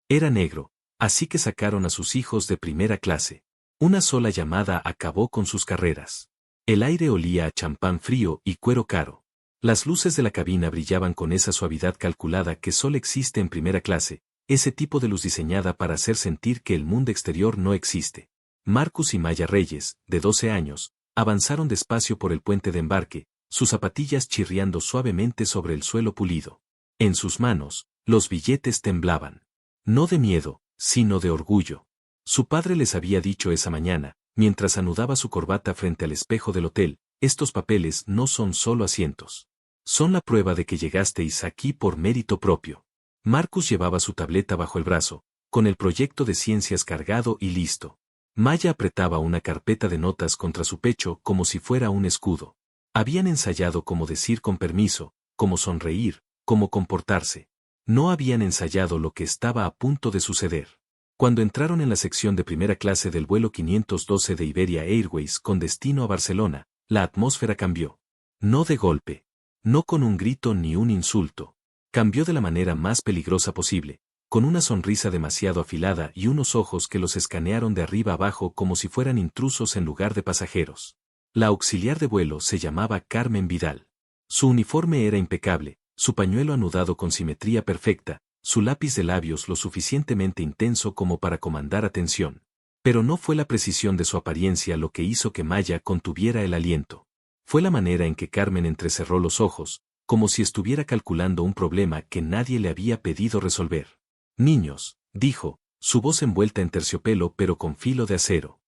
Era negro, así que sacaron a sus hijos de primera clase. Una sola llamada acabó con sus carreras. El aire olía a champán frío y cuero caro. Las luces de la cabina brillaban con esa suavidad calculada que solo existe en primera clase, ese tipo de luz diseñada para hacer sentir que el mundo exterior no existe. Marcus y Maya Reyes, de 12 años, avanzaron despacio por el puente de embarque, sus zapatillas chirriando suavemente sobre el suelo pulido. En sus manos, los billetes temblaban. No de miedo, sino de orgullo. Su padre les había dicho esa mañana, mientras anudaba su corbata frente al espejo del hotel, estos papeles no son solo asientos. Son la prueba de que llegasteis aquí por mérito propio. Marcus llevaba su tableta bajo el brazo, con el proyecto de ciencias cargado y listo. Maya apretaba una carpeta de notas contra su pecho como si fuera un escudo. Habían ensayado cómo decir con permiso, cómo sonreír, cómo comportarse. No habían ensayado lo que estaba a punto de suceder. Cuando entraron en la sección de primera clase del vuelo 512 de Iberia Airways con destino a Barcelona, la atmósfera cambió. No de golpe. No con un grito ni un insulto. Cambió de la manera más peligrosa posible, con una sonrisa demasiado afilada y unos ojos que los escanearon de arriba abajo como si fueran intrusos en lugar de pasajeros. La auxiliar de vuelo se llamaba Carmen Vidal. Su uniforme era impecable, su pañuelo anudado con simetría perfecta, su lápiz de labios lo suficientemente intenso como para comandar atención. Pero no fue la precisión de su apariencia lo que hizo que Maya contuviera el aliento. Fue la manera en que Carmen entrecerró los ojos, como si estuviera calculando un problema que nadie le había pedido resolver. Niños, dijo, su voz envuelta en terciopelo pero con filo de acero.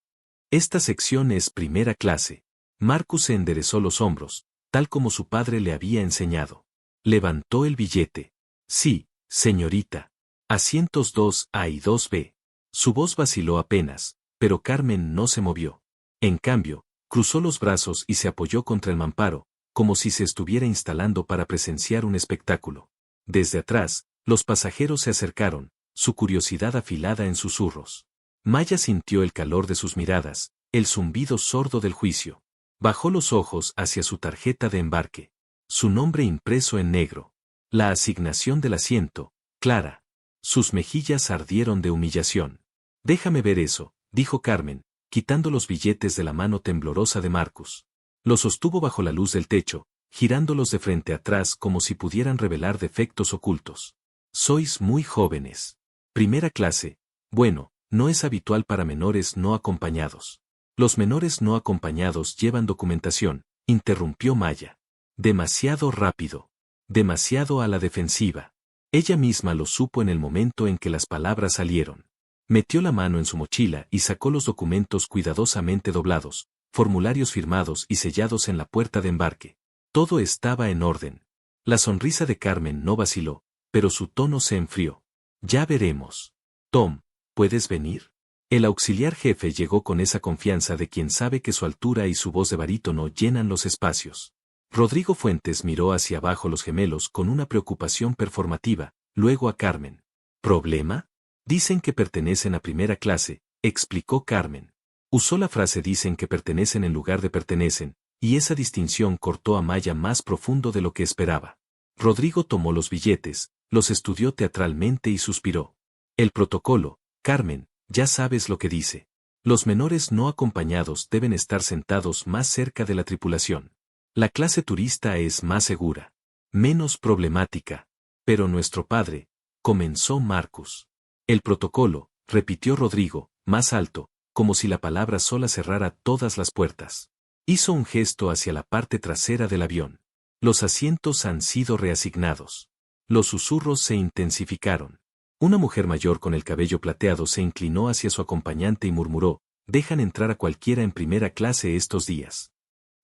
Esta sección es primera clase. Marcus se enderezó los hombros, tal como su padre le había enseñado. Levantó el billete. Sí, señorita. Asientos 2A y 2B. Su voz vaciló apenas, pero Carmen no se movió. En cambio, cruzó los brazos y se apoyó contra el mamparo, como si se estuviera instalando para presenciar un espectáculo. Desde atrás, los pasajeros se acercaron, su curiosidad afilada en susurros. Maya sintió el calor de sus miradas, el zumbido sordo del juicio. Bajó los ojos hacia su tarjeta de embarque. Su nombre impreso en negro. La asignación del asiento, Clara. Sus mejillas ardieron de humillación. Déjame ver eso, dijo Carmen, quitando los billetes de la mano temblorosa de Marcus. Los sostuvo bajo la luz del techo, girándolos de frente a atrás como si pudieran revelar defectos ocultos. Sois muy jóvenes. Primera clase. Bueno, no es habitual para menores no acompañados. Los menores no acompañados llevan documentación, interrumpió Maya. Demasiado rápido. Demasiado a la defensiva. Ella misma lo supo en el momento en que las palabras salieron. Metió la mano en su mochila y sacó los documentos cuidadosamente doblados, formularios firmados y sellados en la puerta de embarque. Todo estaba en orden. La sonrisa de Carmen no vaciló, pero su tono se enfrió. Ya veremos. Tom, ¿puedes venir? El auxiliar jefe llegó con esa confianza de quien sabe que su altura y su voz de barítono llenan los espacios. Rodrigo Fuentes miró hacia abajo los gemelos con una preocupación performativa, luego a Carmen. ¿Problema? Dicen que pertenecen a primera clase, explicó Carmen. Usó la frase dicen que pertenecen en lugar de pertenecen, y esa distinción cortó a Maya más profundo de lo que esperaba. Rodrigo tomó los billetes, los estudió teatralmente y suspiró. El protocolo, Carmen, ya sabes lo que dice. Los menores no acompañados deben estar sentados más cerca de la tripulación. La clase turista es más segura, menos problemática. Pero nuestro padre, comenzó Marcus. El protocolo, repitió Rodrigo, más alto, como si la palabra sola cerrara todas las puertas. Hizo un gesto hacia la parte trasera del avión. Los asientos han sido reasignados. Los susurros se intensificaron. Una mujer mayor con el cabello plateado se inclinó hacia su acompañante y murmuró, dejan entrar a cualquiera en primera clase estos días.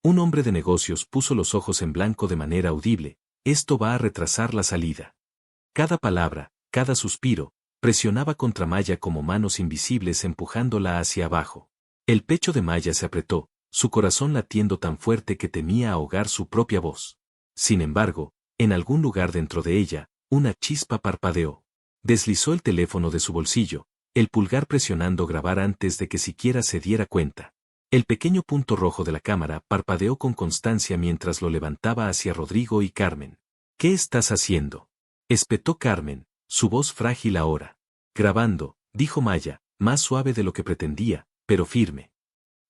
Un hombre de negocios puso los ojos en blanco de manera audible, esto va a retrasar la salida. Cada palabra, cada suspiro, presionaba contra Maya como manos invisibles empujándola hacia abajo. El pecho de Maya se apretó, su corazón latiendo tan fuerte que temía ahogar su propia voz. Sin embargo, en algún lugar dentro de ella, una chispa parpadeó. Deslizó el teléfono de su bolsillo, el pulgar presionando grabar antes de que siquiera se diera cuenta. El pequeño punto rojo de la cámara parpadeó con constancia mientras lo levantaba hacia Rodrigo y Carmen. ¿Qué estás haciendo? Espetó Carmen, su voz frágil ahora. Grabando, dijo Maya, más suave de lo que pretendía, pero firme.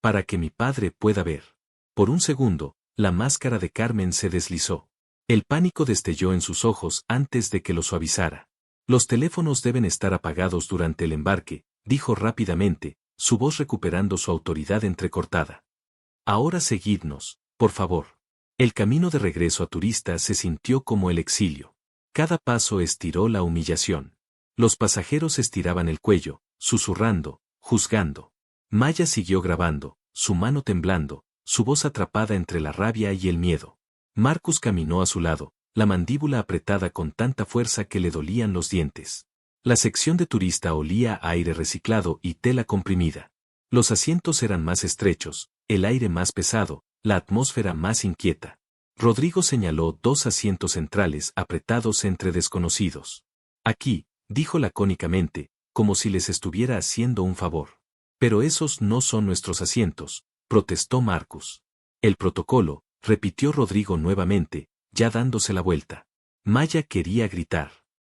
Para que mi padre pueda ver. Por un segundo, la máscara de Carmen se deslizó. El pánico destelló en sus ojos antes de que lo suavizara. Los teléfonos deben estar apagados durante el embarque, dijo rápidamente, su voz recuperando su autoridad entrecortada. Ahora seguidnos, por favor. El camino de regreso a Turista se sintió como el exilio. Cada paso estiró la humillación. Los pasajeros estiraban el cuello, susurrando, juzgando. Maya siguió grabando, su mano temblando, su voz atrapada entre la rabia y el miedo. Marcus caminó a su lado, la mandíbula apretada con tanta fuerza que le dolían los dientes. La sección de turista olía a aire reciclado y tela comprimida. Los asientos eran más estrechos, el aire más pesado, la atmósfera más inquieta. Rodrigo señaló dos asientos centrales apretados entre desconocidos. Aquí, dijo lacónicamente, como si les estuviera haciendo un favor. Pero esos no son nuestros asientos, protestó Marcus. El protocolo, repitió Rodrigo nuevamente, ya dándose la vuelta. Maya quería gritar.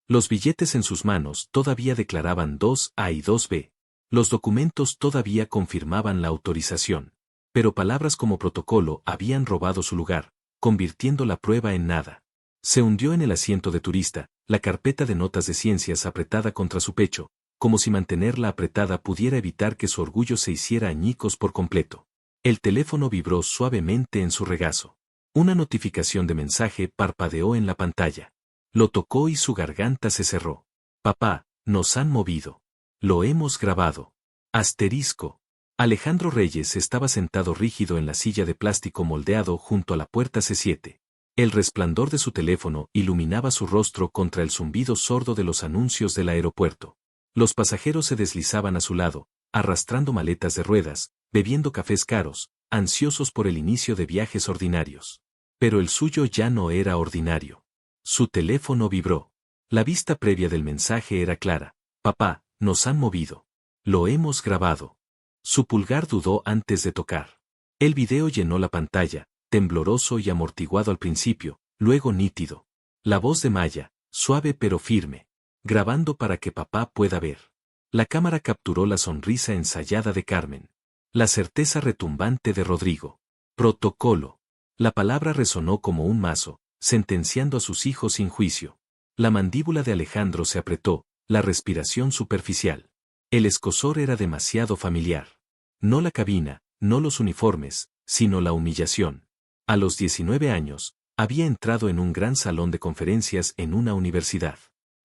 Los billetes en sus manos todavía declaraban 2A y 2B. Los documentos todavía confirmaban la autorización. Pero palabras como protocolo habían robado su lugar, convirtiendo la prueba en nada. Se hundió en el asiento de turista, la carpeta de notas de ciencias apretada contra su pecho, como si mantenerla apretada pudiera evitar que su orgullo se hiciera añicos por completo. El teléfono vibró suavemente en su regazo. Una notificación de mensaje parpadeó en la pantalla. Lo tocó y su garganta se cerró. Papá, nos han movido. Lo hemos grabado. Asterisco. Alejandro Reyes estaba sentado rígido en la silla de plástico moldeado junto a la puerta C7. El resplandor de su teléfono iluminaba su rostro contra el zumbido sordo de los anuncios del aeropuerto. Los pasajeros se deslizaban a su lado, arrastrando maletas de ruedas, bebiendo cafés caros, ansiosos por el inicio de viajes ordinarios. Pero el suyo ya no era ordinario. Su teléfono vibró. La vista previa del mensaje era clara. Papá, nos han movido. Lo hemos grabado. Su pulgar dudó antes de tocar. El video llenó la pantalla, tembloroso y amortiguado al principio, luego nítido. La voz de Maya, suave pero firme. Grabando para que papá pueda ver. La cámara capturó la sonrisa ensayada de Carmen. La certeza retumbante de Rodrigo. Protocolo. La palabra resonó como un mazo, sentenciando a sus hijos sin juicio. La mandíbula de Alejandro se apretó, la respiración superficial. El escozor era demasiado familiar. No la cabina, no los uniformes, sino la humillación. A los 19 años, había entrado en un gran salón de conferencias en una universidad.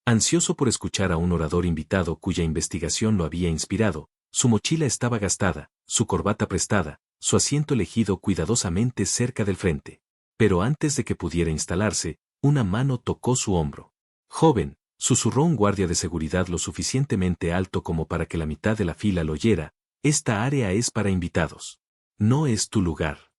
Ansioso por escuchar a un orador invitado cuya investigación lo había inspirado, su mochila estaba gastada, su corbata prestada, su asiento elegido cuidadosamente cerca del frente. Pero antes de que pudiera instalarse, una mano tocó su hombro. Joven, susurró un guardia de seguridad lo suficientemente alto como para que la mitad de la fila lo oyera, esta área es para invitados. No es tu lugar.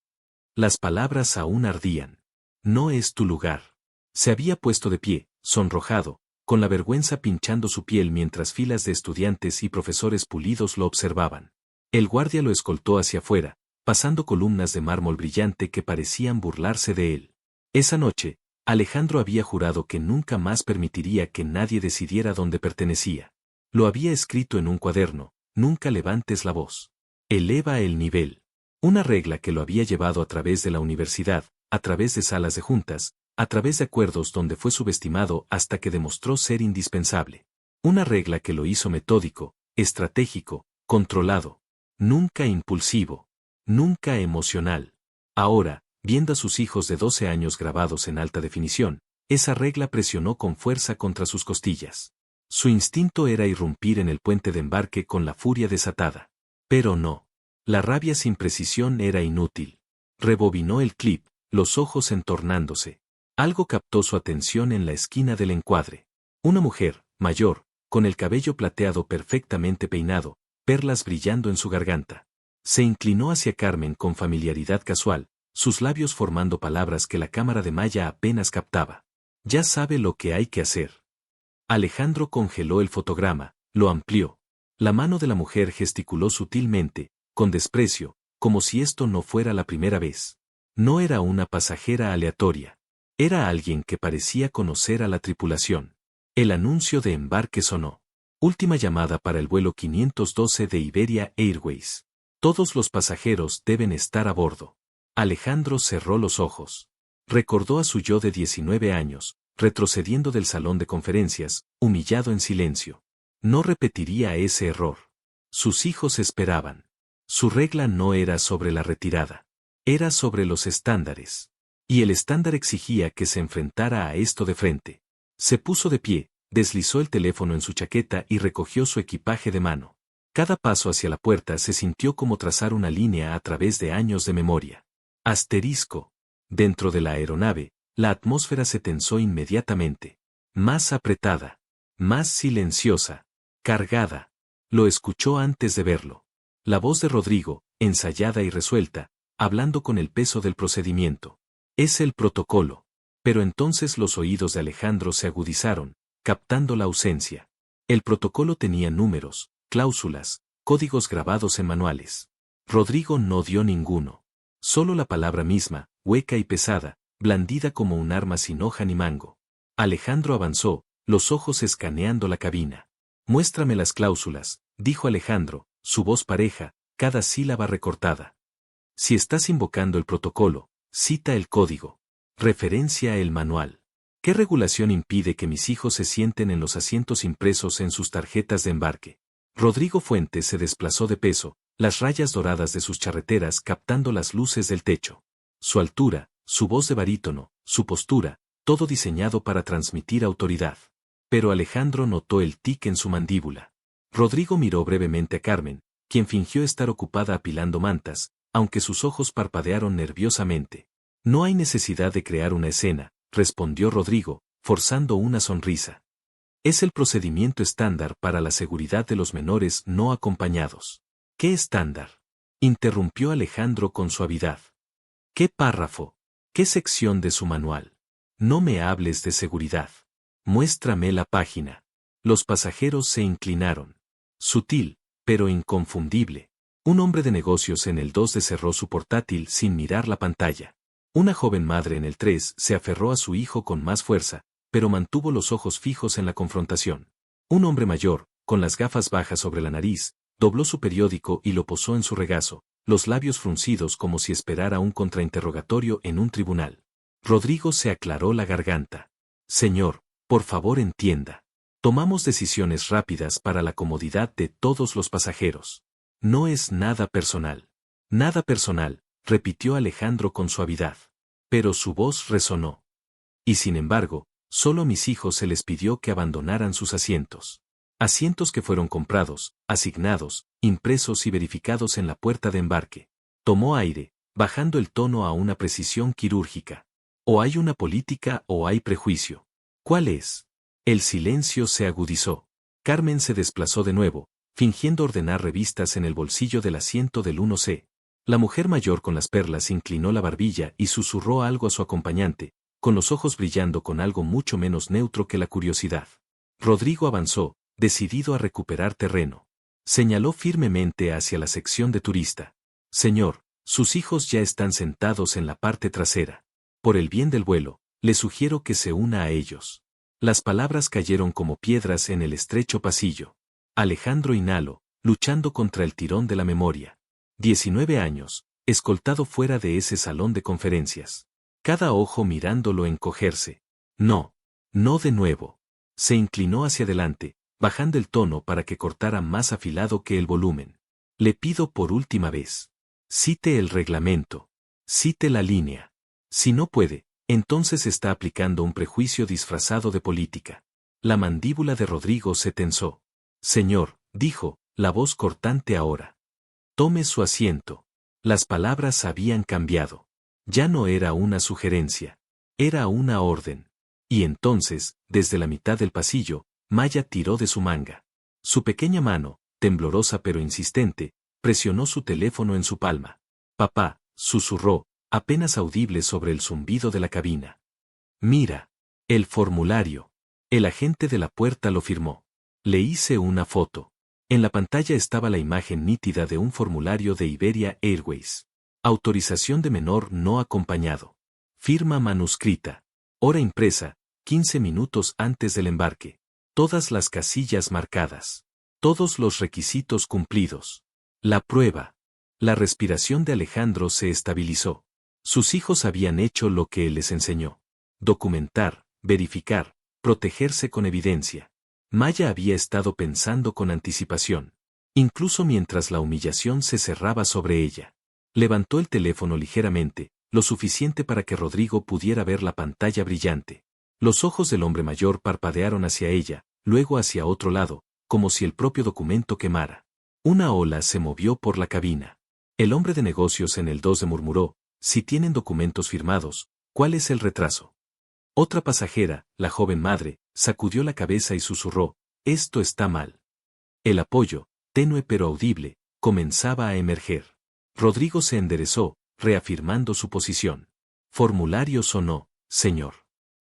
Las palabras aún ardían. No es tu lugar. Se había puesto de pie, sonrojado, con la vergüenza pinchando su piel mientras filas de estudiantes y profesores pulidos lo observaban. El guardia lo escoltó hacia afuera, pasando columnas de mármol brillante que parecían burlarse de él. Esa noche, Alejandro había jurado que nunca más permitiría que nadie decidiera dónde pertenecía. Lo había escrito en un cuaderno, nunca levantes la voz. Eleva el nivel. Una regla que lo había llevado a través de la universidad, a través de salas de juntas, a través de acuerdos donde fue subestimado hasta que demostró ser indispensable. Una regla que lo hizo metódico, estratégico, controlado. Nunca impulsivo. Nunca emocional. Ahora, viendo a sus hijos de 12 años grabados en alta definición, esa regla presionó con fuerza contra sus costillas. Su instinto era irrumpir en el puente de embarque con la furia desatada. Pero no. La rabia sin precisión era inútil. Rebobinó el clip, los ojos entornándose. Algo captó su atención en la esquina del encuadre. Una mujer, mayor, con el cabello plateado perfectamente peinado, perlas brillando en su garganta. Se inclinó hacia Carmen con familiaridad casual, sus labios formando palabras que la cámara de Maya apenas captaba. Ya sabe lo que hay que hacer. Alejandro congeló el fotograma, lo amplió. La mano de la mujer gesticuló sutilmente, con desprecio, como si esto no fuera la primera vez. No era una pasajera aleatoria. Era alguien que parecía conocer a la tripulación. El anuncio de embarque sonó. Última llamada para el vuelo 512 de Iberia Airways. Todos los pasajeros deben estar a bordo. Alejandro cerró los ojos. Recordó a su yo de 19 años, retrocediendo del salón de conferencias, humillado en silencio. No repetiría ese error. Sus hijos esperaban. Su regla no era sobre la retirada. Era sobre los estándares. Y el estándar exigía que se enfrentara a esto de frente. Se puso de pie, deslizó el teléfono en su chaqueta y recogió su equipaje de mano. Cada paso hacia la puerta se sintió como trazar una línea a través de años de memoria. Asterisco. Dentro de la aeronave, la atmósfera se tensó inmediatamente. Más apretada. Más silenciosa. Cargada. Lo escuchó antes de verlo. La voz de Rodrigo, ensayada y resuelta, hablando con el peso del procedimiento. Es el protocolo. Pero entonces los oídos de Alejandro se agudizaron, captando la ausencia. El protocolo tenía números, cláusulas, códigos grabados en manuales. Rodrigo no dio ninguno. Solo la palabra misma, hueca y pesada, blandida como un arma sin hoja ni mango. Alejandro avanzó, los ojos escaneando la cabina. Muéstrame las cláusulas, dijo Alejandro, su voz pareja, cada sílaba recortada. Si estás invocando el protocolo, cita el código. Referencia el manual. ¿Qué regulación impide que mis hijos se sienten en los asientos impresos en sus tarjetas de embarque? Rodrigo Fuentes se desplazó de peso, las rayas doradas de sus charreteras captando las luces del techo. Su altura, su voz de barítono, su postura, todo diseñado para transmitir autoridad. Pero Alejandro notó el tic en su mandíbula. Rodrigo miró brevemente a Carmen, quien fingió estar ocupada apilando mantas, aunque sus ojos parpadearon nerviosamente. No hay necesidad de crear una escena, respondió Rodrigo, forzando una sonrisa. Es el procedimiento estándar para la seguridad de los menores no acompañados. ¿Qué estándar? Interrumpió Alejandro con suavidad. ¿Qué párrafo? ¿Qué sección de su manual? No me hables de seguridad. Muéstrame la página. Los pasajeros se inclinaron. Sutil, pero inconfundible. Un hombre de negocios en el 2 cerró su portátil sin mirar la pantalla. Una joven madre en el 3 se aferró a su hijo con más fuerza, pero mantuvo los ojos fijos en la confrontación. Un hombre mayor, con las gafas bajas sobre la nariz, dobló su periódico y lo posó en su regazo, los labios fruncidos como si esperara un contrainterrogatorio en un tribunal. Rodrigo se aclaró la garganta. Señor, por favor entienda. Tomamos decisiones rápidas para la comodidad de todos los pasajeros. No es nada personal. Nada personal, repitió Alejandro con suavidad. Pero su voz resonó. Y sin embargo, solo a mis hijos se les pidió que abandonaran sus asientos. Asientos que fueron comprados, asignados, impresos y verificados en la puerta de embarque. Tomó aire, bajando el tono a una precisión quirúrgica. O hay una política o hay prejuicio. ¿Cuál es? El silencio se agudizó. Carmen se desplazó de nuevo, fingiendo ordenar revistas en el bolsillo del asiento del 1C. La mujer mayor con las perlas inclinó la barbilla y susurró algo a su acompañante, con los ojos brillando con algo mucho menos neutro que la curiosidad. Rodrigo avanzó, decidido a recuperar terreno. Señaló firmemente hacia la sección de turista. Señor, sus hijos ya están sentados en la parte trasera. Por el bien del vuelo, le sugiero que se una a ellos. Las palabras cayeron como piedras en el estrecho pasillo. Alejandro inhaló, luchando contra el tirón de la memoria. 19 años, escoltado fuera de ese salón de conferencias. Cada ojo mirándolo encogerse. No, no de nuevo. Se inclinó hacia adelante, bajando el tono para que cortara más afilado que el volumen. Le pido por última vez. Cite el reglamento. Cite la línea. Si no puede, entonces está aplicando un prejuicio disfrazado de política. La mandíbula de Rodrigo se tensó. Señor, dijo, la voz cortante ahora. Tome su asiento. Las palabras habían cambiado. Ya no era una sugerencia. Era una orden. Y entonces, desde la mitad del pasillo, Maya tiró de su manga. Su pequeña mano, temblorosa pero insistente, presionó su teléfono en su palma. Papá, susurró, apenas audible sobre el zumbido de la cabina. Mira. El formulario. El agente de la puerta lo firmó. Le hice una foto. En la pantalla estaba la imagen nítida de un formulario de Iberia Airways. Autorización de menor no acompañado. Firma manuscrita. Hora impresa, 15 minutos antes del embarque. Todas las casillas marcadas. Todos los requisitos cumplidos. La prueba. La respiración de Alejandro se estabilizó. Sus hijos habían hecho lo que él les enseñó. Documentar, verificar, protegerse con evidencia. Maya había estado pensando con anticipación. Incluso mientras la humillación se cerraba sobre ella. Levantó el teléfono ligeramente, lo suficiente para que Rodrigo pudiera ver la pantalla brillante. Los ojos del hombre mayor parpadearon hacia ella, luego hacia otro lado, como si el propio documento quemara. Una ola se movió por la cabina. El hombre de negocios en el 12 murmuró: si tienen documentos firmados, ¿cuál es el retraso? Otra pasajera, la joven madre, sacudió la cabeza y susurró: esto está mal. El apoyo, tenue pero audible, comenzaba a emerger. Rodrigo se enderezó, reafirmando su posición. Formularios o no, señor.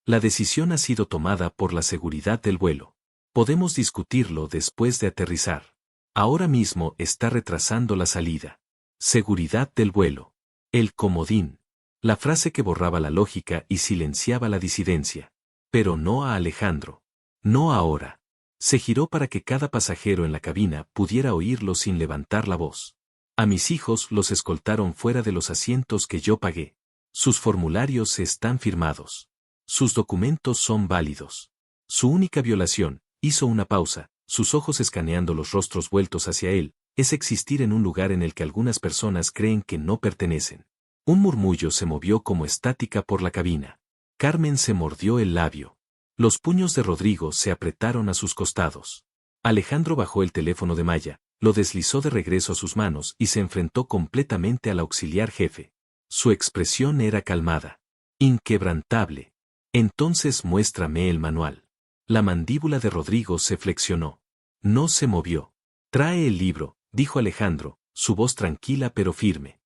La decisión ha sido tomada por la seguridad del vuelo. Podemos discutirlo después de aterrizar. Ahora mismo está retrasando la salida. Seguridad del vuelo. El comodín. La frase que borraba la lógica y silenciaba la disidencia. Pero no a Alejandro. No ahora. Se giró para que cada pasajero en la cabina pudiera oírlo sin levantar la voz. A mis hijos los escoltaron fuera de los asientos que yo pagué. Sus formularios están firmados. Sus documentos son válidos. Su única violación, hizo una pausa, sus ojos escaneando los rostros vueltos hacia él, es existir en un lugar en el que algunas personas creen que no pertenecen. Un murmullo se movió como estática por la cabina. Carmen se mordió el labio. Los puños de Rodrigo se apretaron a sus costados. Alejandro bajó el teléfono de Maya, lo deslizó de regreso a sus manos y se enfrentó completamente al auxiliar jefe. Su expresión era calmada. Inquebrantable. Entonces muéstrame el manual. La mandíbula de Rodrigo se flexionó. No se movió. Trae el libro, dijo Alejandro, su voz tranquila pero firme.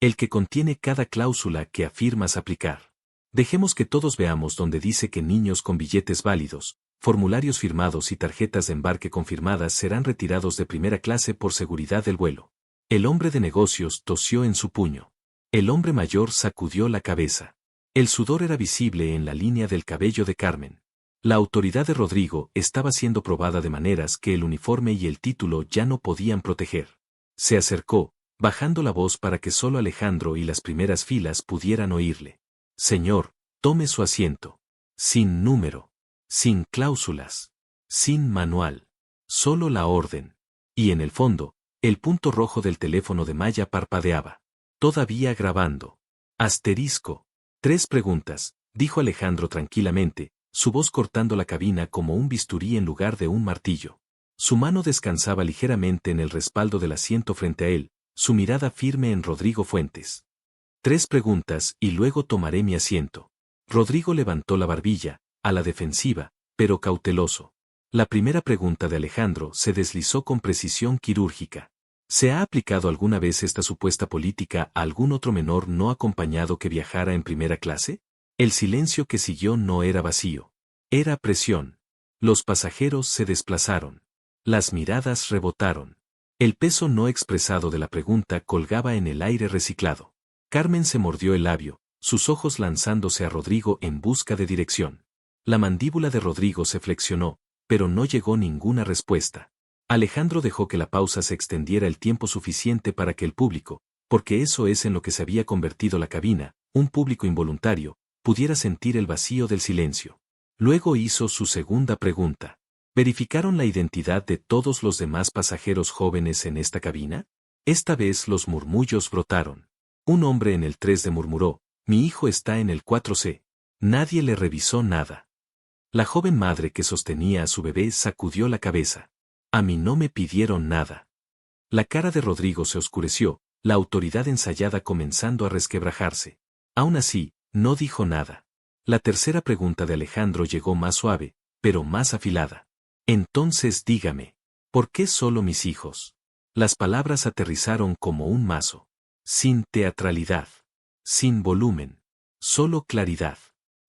El que contiene cada cláusula que afirmas aplicar. Dejemos que todos veamos donde dice que niños con billetes válidos, formularios firmados y tarjetas de embarque confirmadas serán retirados de primera clase por seguridad del vuelo. El hombre de negocios tosió en su puño. El hombre mayor sacudió la cabeza. El sudor era visible en la línea del cabello de Carmen. La autoridad de Rodrigo estaba siendo probada de maneras que el uniforme y el título ya no podían proteger. Se acercó, bajando la voz para que solo Alejandro y las primeras filas pudieran oírle. Señor, tome su asiento. Sin número. Sin cláusulas. Sin manual. Solo la orden. Y en el fondo, el punto rojo del teléfono de Maya parpadeaba. Todavía grabando. Asterisco. 3 preguntas, dijo Alejandro tranquilamente, su voz cortando la cabina como un bisturí en lugar de un martillo. Su mano descansaba ligeramente en el respaldo del asiento frente a él, su mirada firme en Rodrigo Fuentes. 3 preguntas y luego tomaré mi asiento. Rodrigo levantó la barbilla, a la defensiva, pero cauteloso. La primera pregunta de Alejandro se deslizó con precisión quirúrgica. ¿Se ha aplicado alguna vez esta supuesta política a algún otro menor no acompañado que viajara en primera clase? El silencio que siguió no era vacío. Era presión. Los pasajeros se desplazaron. Las miradas rebotaron. El peso no expresado de la pregunta colgaba en el aire reciclado. Carmen se mordió el labio, sus ojos lanzándose a Rodrigo en busca de dirección. La mandíbula de Rodrigo se flexionó, pero no llegó ninguna respuesta. Alejandro dejó que la pausa se extendiera el tiempo suficiente para que el público, porque eso es en lo que se había convertido la cabina, un público involuntario, pudiera sentir el vacío del silencio. Luego hizo su segunda pregunta. ¿Verificaron la identidad de todos los demás pasajeros jóvenes en esta cabina? Esta vez los murmullos brotaron. Un hombre en el 3D murmuró: mi hijo está en el 4C. Nadie le revisó nada. La joven madre que sostenía a su bebé sacudió la cabeza. A mí no me pidieron nada. La cara de Rodrigo se oscureció, la autoridad ensayada comenzando a resquebrajarse. Aún así, no dijo nada. La tercera pregunta de Alejandro llegó más suave, pero más afilada. Entonces dígame, ¿por qué solo mis hijos? Las palabras aterrizaron como un mazo. Sin teatralidad. Sin volumen. Solo claridad.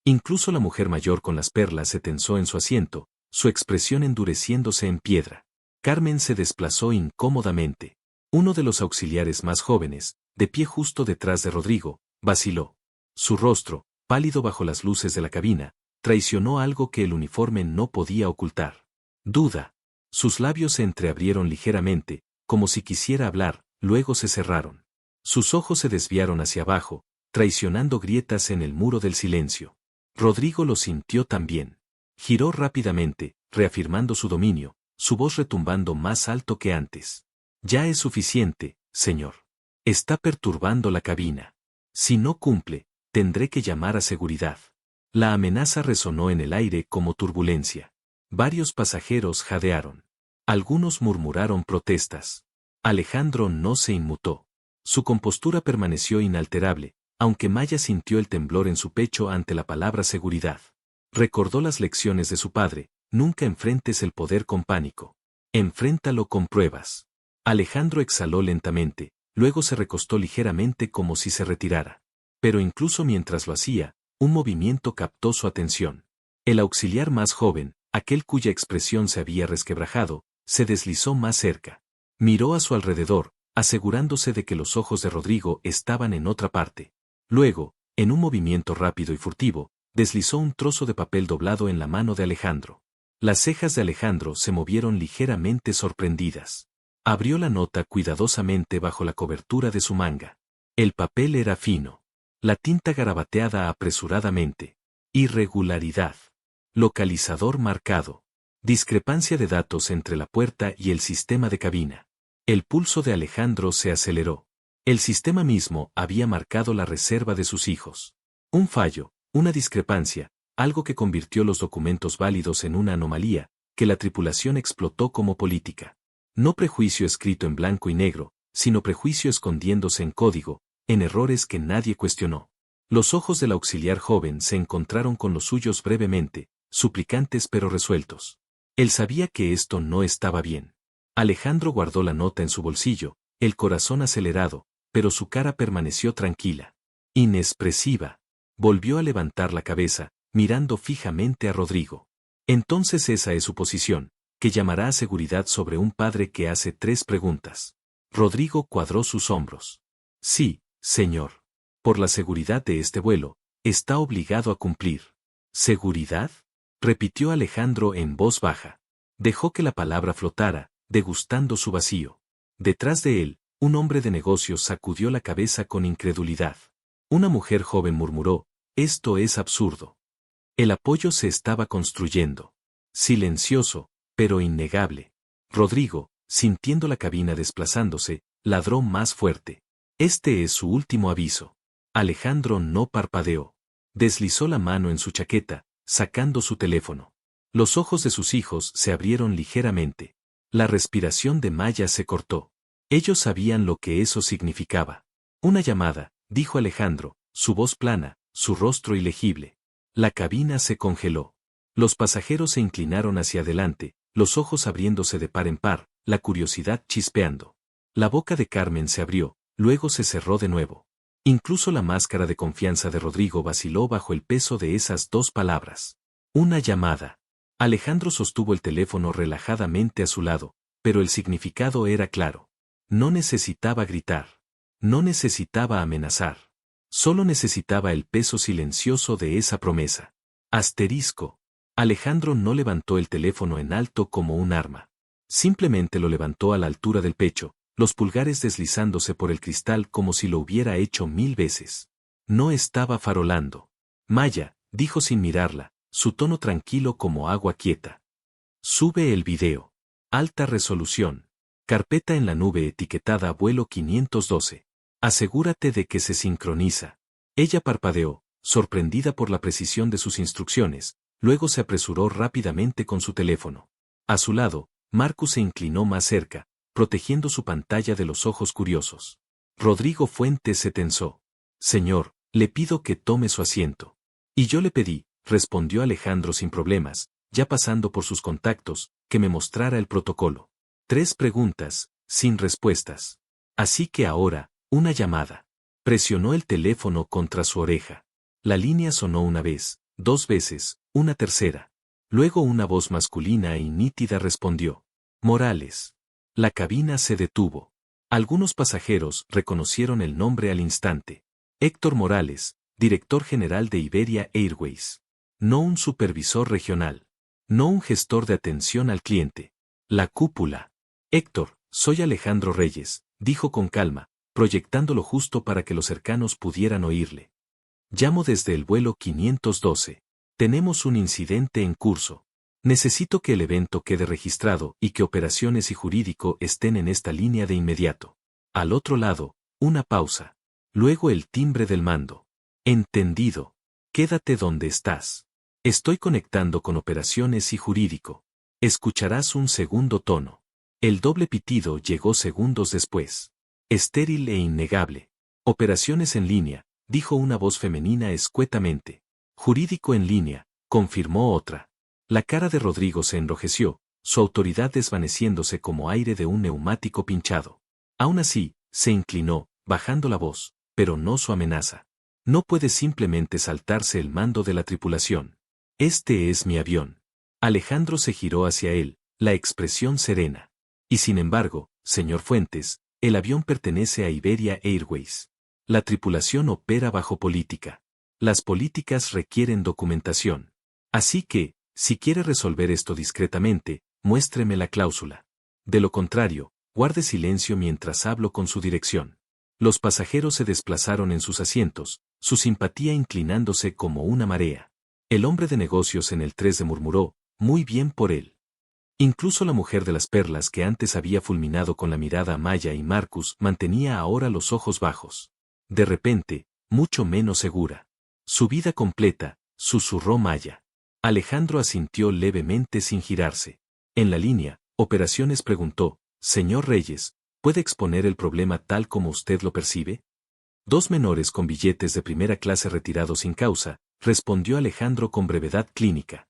Incluso la mujer mayor con las perlas se tensó en su asiento, su expresión endureciéndose en piedra. Carmen se desplazó incómodamente. Uno de los auxiliares más jóvenes, de pie justo detrás de Rodrigo, vaciló. Su rostro, pálido bajo las luces de la cabina, traicionó algo que el uniforme no podía ocultar. Duda. Sus labios se entreabrieron ligeramente, como si quisiera hablar, luego se cerraron. Sus ojos se desviaron hacia abajo, traicionando grietas en el muro del silencio. Rodrigo lo sintió también. Giró rápidamente, reafirmando su dominio, su voz retumbando más alto que antes. Ya es suficiente, señor. Está perturbando la cabina. Si no cumple, tendré que llamar a seguridad. La amenaza resonó en el aire como turbulencia. Varios pasajeros jadearon. Algunos murmuraron protestas. Alejandro no se inmutó. Su compostura permaneció inalterable, aunque Maya sintió el temblor en su pecho ante la palabra seguridad. Recordó las lecciones de su padre: nunca enfrentes el poder con pánico. Enfréntalo con pruebas. Alejandro exhaló lentamente, luego se recostó ligeramente como si se retirara. Pero incluso mientras lo hacía, un movimiento captó su atención. El auxiliar más joven, aquel cuya expresión se había resquebrajado, se deslizó más cerca. Miró a su alrededor, asegurándose de que los ojos de Rodrigo estaban en otra parte. Luego, en un movimiento rápido y furtivo, deslizó un trozo de papel doblado en la mano de Alejandro. Las cejas de Alejandro se movieron ligeramente sorprendidas. Abrió la nota cuidadosamente bajo la cobertura de su manga. El papel era fino. La tinta garabateada apresuradamente. Irregularidad. Localizador marcado. Discrepancia de datos entre la puerta y el sistema de cabina. El pulso de Alejandro se aceleró. El sistema mismo había marcado la reserva de sus hijos. Un fallo, una discrepancia, algo que convirtió los documentos válidos en una anomalía, que la tripulación explotó como política. No prejuicio escrito en blanco y negro, sino prejuicio escondiéndose en código, en errores que nadie cuestionó. Los ojos del auxiliar joven se encontraron con los suyos brevemente, suplicantes pero resueltos. Él sabía que esto no estaba bien. Alejandro guardó la nota en su bolsillo, el corazón acelerado, pero su cara permaneció tranquila. Inexpresiva. Volvió a levantar la cabeza, mirando fijamente a Rodrigo. Entonces esa es su posición, que llamará a seguridad sobre un padre que hace 3 preguntas. Rodrigo cuadró sus hombros. Sí, señor. Por la seguridad de este vuelo, está obligado a cumplir. ¿Seguridad? Repitió Alejandro en voz baja. Dejó que la palabra flotara, degustando su vacío. Detrás de él, un hombre de negocios sacudió la cabeza con incredulidad. Una mujer joven murmuró: esto es absurdo. El apoyo se estaba construyendo. Silencioso, pero innegable. Rodrigo, sintiendo la cabina desplazándose, ladró más fuerte. Este es su último aviso. Alejandro no parpadeó. Deslizó la mano en su chaqueta, sacando su teléfono. Los ojos de sus hijos se abrieron ligeramente. La respiración de Maya se cortó. Ellos sabían lo que eso significaba. Una llamada, dijo Alejandro, su voz plana, su rostro ilegible. La cabina se congeló. Los pasajeros se inclinaron hacia adelante, los ojos abriéndose de par en par, la curiosidad chispeando. La boca de Carmen se abrió, luego se cerró de nuevo. Incluso la máscara de confianza de Rodrigo vaciló bajo el peso de esas 2 palabras. Una llamada. Alejandro sostuvo el teléfono relajadamente a su lado, pero el significado era claro. No necesitaba gritar. No necesitaba amenazar. Solo necesitaba el peso silencioso de esa promesa. Asterisco. Alejandro no levantó el teléfono en alto como un arma. Simplemente lo levantó a la altura del pecho, los pulgares deslizándose por el cristal como si lo hubiera hecho 1000 veces. No estaba farolando. Maya, dijo sin mirarla, su tono tranquilo como agua quieta. Sube el video. Alta resolución. Carpeta en la nube etiquetada vuelo 512. Asegúrate de que se sincroniza. Ella parpadeó, sorprendida por la precisión de sus instrucciones, luego se apresuró rápidamente con su teléfono. A su lado, Marcus se inclinó más cerca, protegiendo su pantalla de los ojos curiosos. Rodrigo Fuentes se tensó. Señor, le pido que tome su asiento. Y yo le pedí, respondió Alejandro sin problemas, ya pasando por sus contactos, que me mostrara el protocolo. 3 preguntas, sin respuestas. Así que ahora, una llamada. Presionó el teléfono contra su oreja. La línea sonó una vez, 2 veces, una tercera. Luego una voz masculina y nítida respondió. Morales. La cabina se detuvo. Algunos pasajeros reconocieron el nombre al instante. Héctor Morales, director general de Iberia Airways. No un supervisor regional. no un gestor de atención al cliente. La cúpula. Héctor, soy Alejandro Reyes, dijo con calma, proyectándolo justo para que los cercanos pudieran oírle. Llamo desde el vuelo 512. Tenemos un incidente en curso. Necesito que el evento quede registrado y que operaciones y jurídico estén en esta línea de inmediato. Al otro lado, una pausa. Luego el timbre del mando. Entendido. Quédate donde estás. Estoy conectando con operaciones y jurídico. Escucharás un segundo tono. El doble pitido llegó segundos después. Estéril e innegable. Operaciones en línea, dijo una voz femenina escuetamente. Jurídico en línea, confirmó otra. La cara de Rodrigo se enrojeció, su autoridad desvaneciéndose como aire de un neumático pinchado. Aún así, se inclinó, bajando la voz, pero no su amenaza. No puede simplemente saltarse el mando de la tripulación. Este es mi avión. Alejandro se giró hacia él, la expresión serena. Y sin embargo, señor Fuentes, el avión pertenece a Iberia Airways. La tripulación opera bajo política. Las políticas requieren documentación. Así que, si quiere resolver esto discretamente, muéstreme la cláusula. De lo contrario, guarde silencio mientras hablo con su dirección. Los pasajeros se desplazaron en sus asientos, su simpatía inclinándose como una marea. El hombre de negocios en el 3 murmuró, muy bien por él. Incluso la mujer de las perlas que antes había fulminado con la mirada a Maya y Marcus mantenía ahora los ojos bajos. De repente, mucho menos segura. Su vida completa, susurró Maya. Alejandro asintió levemente sin girarse. En la línea, Operaciones preguntó, señor Reyes, ¿puede exponer el problema tal como usted lo percibe? Dos menores con billetes de primera clase retirados sin causa, respondió Alejandro con brevedad clínica.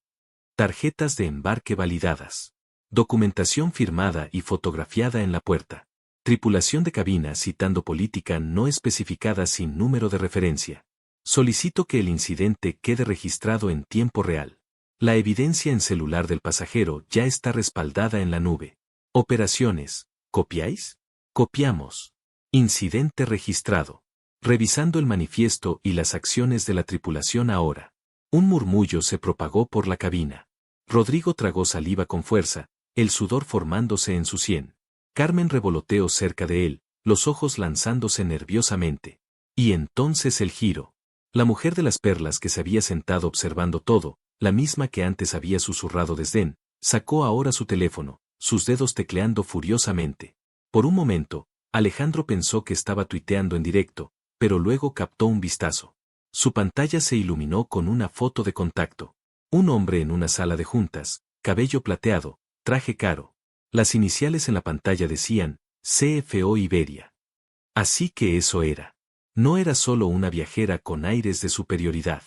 Tarjetas de embarque validadas. Documentación firmada y fotografiada en la puerta. Tripulación de cabina citando política no especificada sin número de referencia. Solicito que el incidente quede registrado en tiempo real. La evidencia en celular del pasajero ya está respaldada en la nube. Operaciones, ¿copiáis? Copiamos. Incidente registrado. Revisando el manifiesto y las acciones de la tripulación ahora. Un murmullo se propagó por la cabina. Rodrigo tragó saliva con fuerza, el sudor formándose en su sien. Carmen revoloteó cerca de él, los ojos lanzándose nerviosamente. Y entonces el giro. La mujer de las perlas que se había sentado observando todo, la misma que antes había susurrado desdén, sacó ahora su teléfono, sus dedos tecleando furiosamente. Por un momento, Alejandro pensó que estaba tuiteando en directo, pero luego captó un vistazo. Su pantalla se iluminó con una foto de contacto. Un hombre en una sala de juntas, cabello plateado, traje caro. Las iniciales en la pantalla decían, CFO Iberia. Así que eso era. No era solo una viajera con aires de superioridad.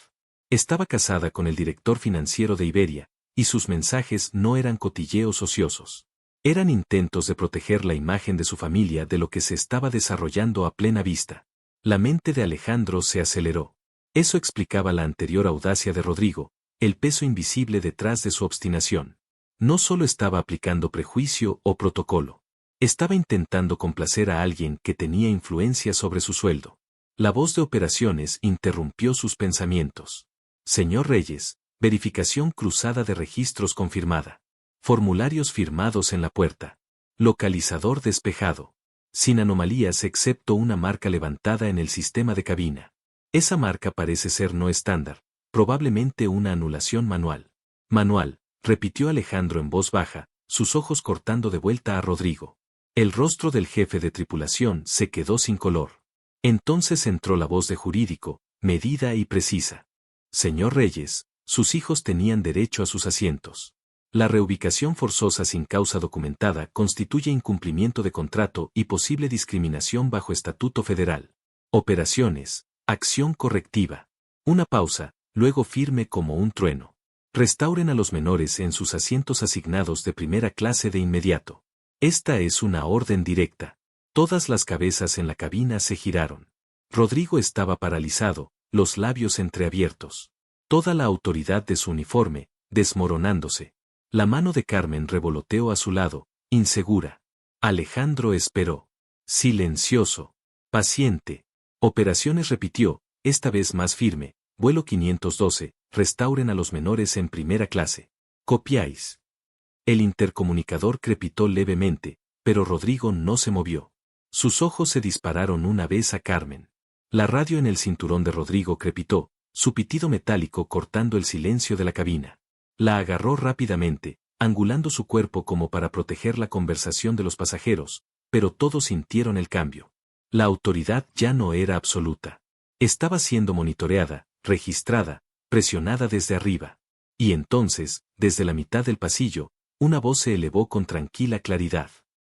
Estaba casada con el director financiero de Iberia, y sus mensajes no eran cotilleos ociosos. Eran intentos de proteger la imagen de su familia de lo que se estaba desarrollando a plena vista. La mente de Alejandro se aceleró. Eso explicaba la anterior audacia de Rodrigo, el peso invisible detrás de su obstinación. No solo estaba aplicando prejuicio o protocolo. Estaba intentando complacer a alguien que tenía influencia sobre su sueldo. La voz de operaciones interrumpió sus pensamientos. Señor Reyes, verificación cruzada de registros confirmada. Formularios firmados en la puerta. Localizador despejado. Sin anomalías excepto una marca levantada en el sistema de cabina. Esa marca parece ser no estándar, probablemente una anulación manual. Manual, repitió Alejandro en voz baja, sus ojos cortando de vuelta a Rodrigo. El rostro del jefe de tripulación se quedó sin color. Entonces entró la voz de jurídico, medida y precisa. Señor Reyes, sus hijos tenían derecho a sus asientos. La reubicación forzosa sin causa documentada constituye incumplimiento de contrato y posible discriminación bajo estatuto federal. Operaciones, acción correctiva. Una pausa, luego firme como un trueno. Restauren a los menores en sus asientos asignados de primera clase de inmediato. Esta es una orden directa. Todas las cabezas en la cabina se giraron. Rodrigo estaba paralizado, los labios entreabiertos. Toda la autoridad de su uniforme, desmoronándose. La mano de Carmen revoloteó a su lado, insegura. Alejandro esperó. Silencioso. Paciente. Operaciones repitió, esta vez más firme. Vuelo 512, restauren a los menores en primera clase. ¿Copiáis? El intercomunicador crepitó levemente, pero Rodrigo no se movió. Sus ojos se dispararon una vez a Carmen. La radio en el cinturón de Rodrigo crepitó, su pitido metálico cortando el silencio de la cabina. La agarró rápidamente, angulando su cuerpo como para proteger la conversación de los pasajeros, pero todos sintieron el cambio. La autoridad ya no era absoluta. Estaba siendo monitoreada, registrada, presionada desde arriba. Y entonces, desde la mitad del pasillo, una voz se elevó con tranquila claridad.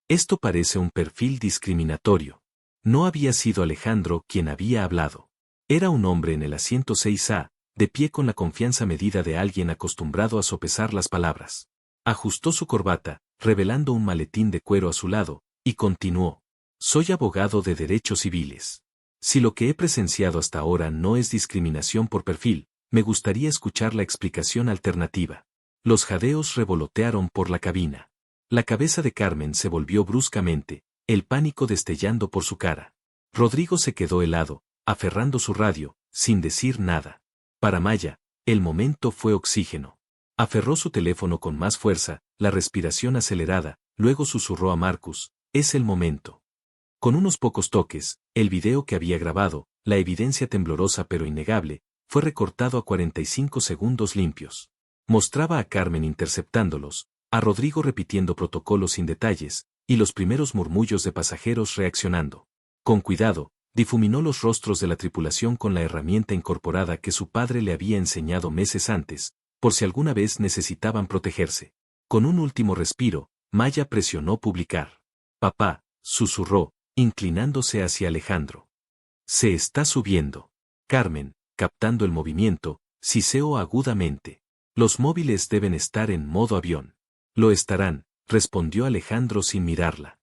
Esto parece un perfil discriminatorio. No había sido Alejandro quien había hablado. Era un hombre en el asiento 6A, de pie con la confianza medida de alguien acostumbrado a sopesar las palabras. Ajustó su corbata, revelando un maletín de cuero a su lado, y continuó. Soy abogado de derechos civiles. Si lo que he presenciado hasta ahora no es discriminación por perfil, me gustaría escuchar la explicación alternativa. Los jadeos revolotearon por la cabina. La cabeza de Carmen se volvió bruscamente, el pánico destellando por su cara. Rodrigo se quedó helado, aferrando su radio, sin decir nada. Para Maya, el momento fue oxígeno. Aferró su teléfono con más fuerza, la respiración acelerada, luego susurró a Marcus, es el momento. Con unos pocos toques, el video que había grabado, la evidencia temblorosa pero innegable, fue recortado a 45 segundos limpios. Mostraba a Carmen interceptándolos, a Rodrigo repitiendo protocolos sin detalles, y los primeros murmullos de pasajeros reaccionando. Con cuidado, difuminó los rostros de la tripulación con la herramienta incorporada que su padre le había enseñado meses antes, por si alguna vez necesitaban protegerse. Con un último respiro, Maya presionó publicar. Papá, susurró, inclinándose hacia Alejandro. Se está subiendo. Carmen, captando el movimiento, siseó agudamente. Los móviles deben estar en modo avión. Lo estarán, respondió Alejandro sin mirarla.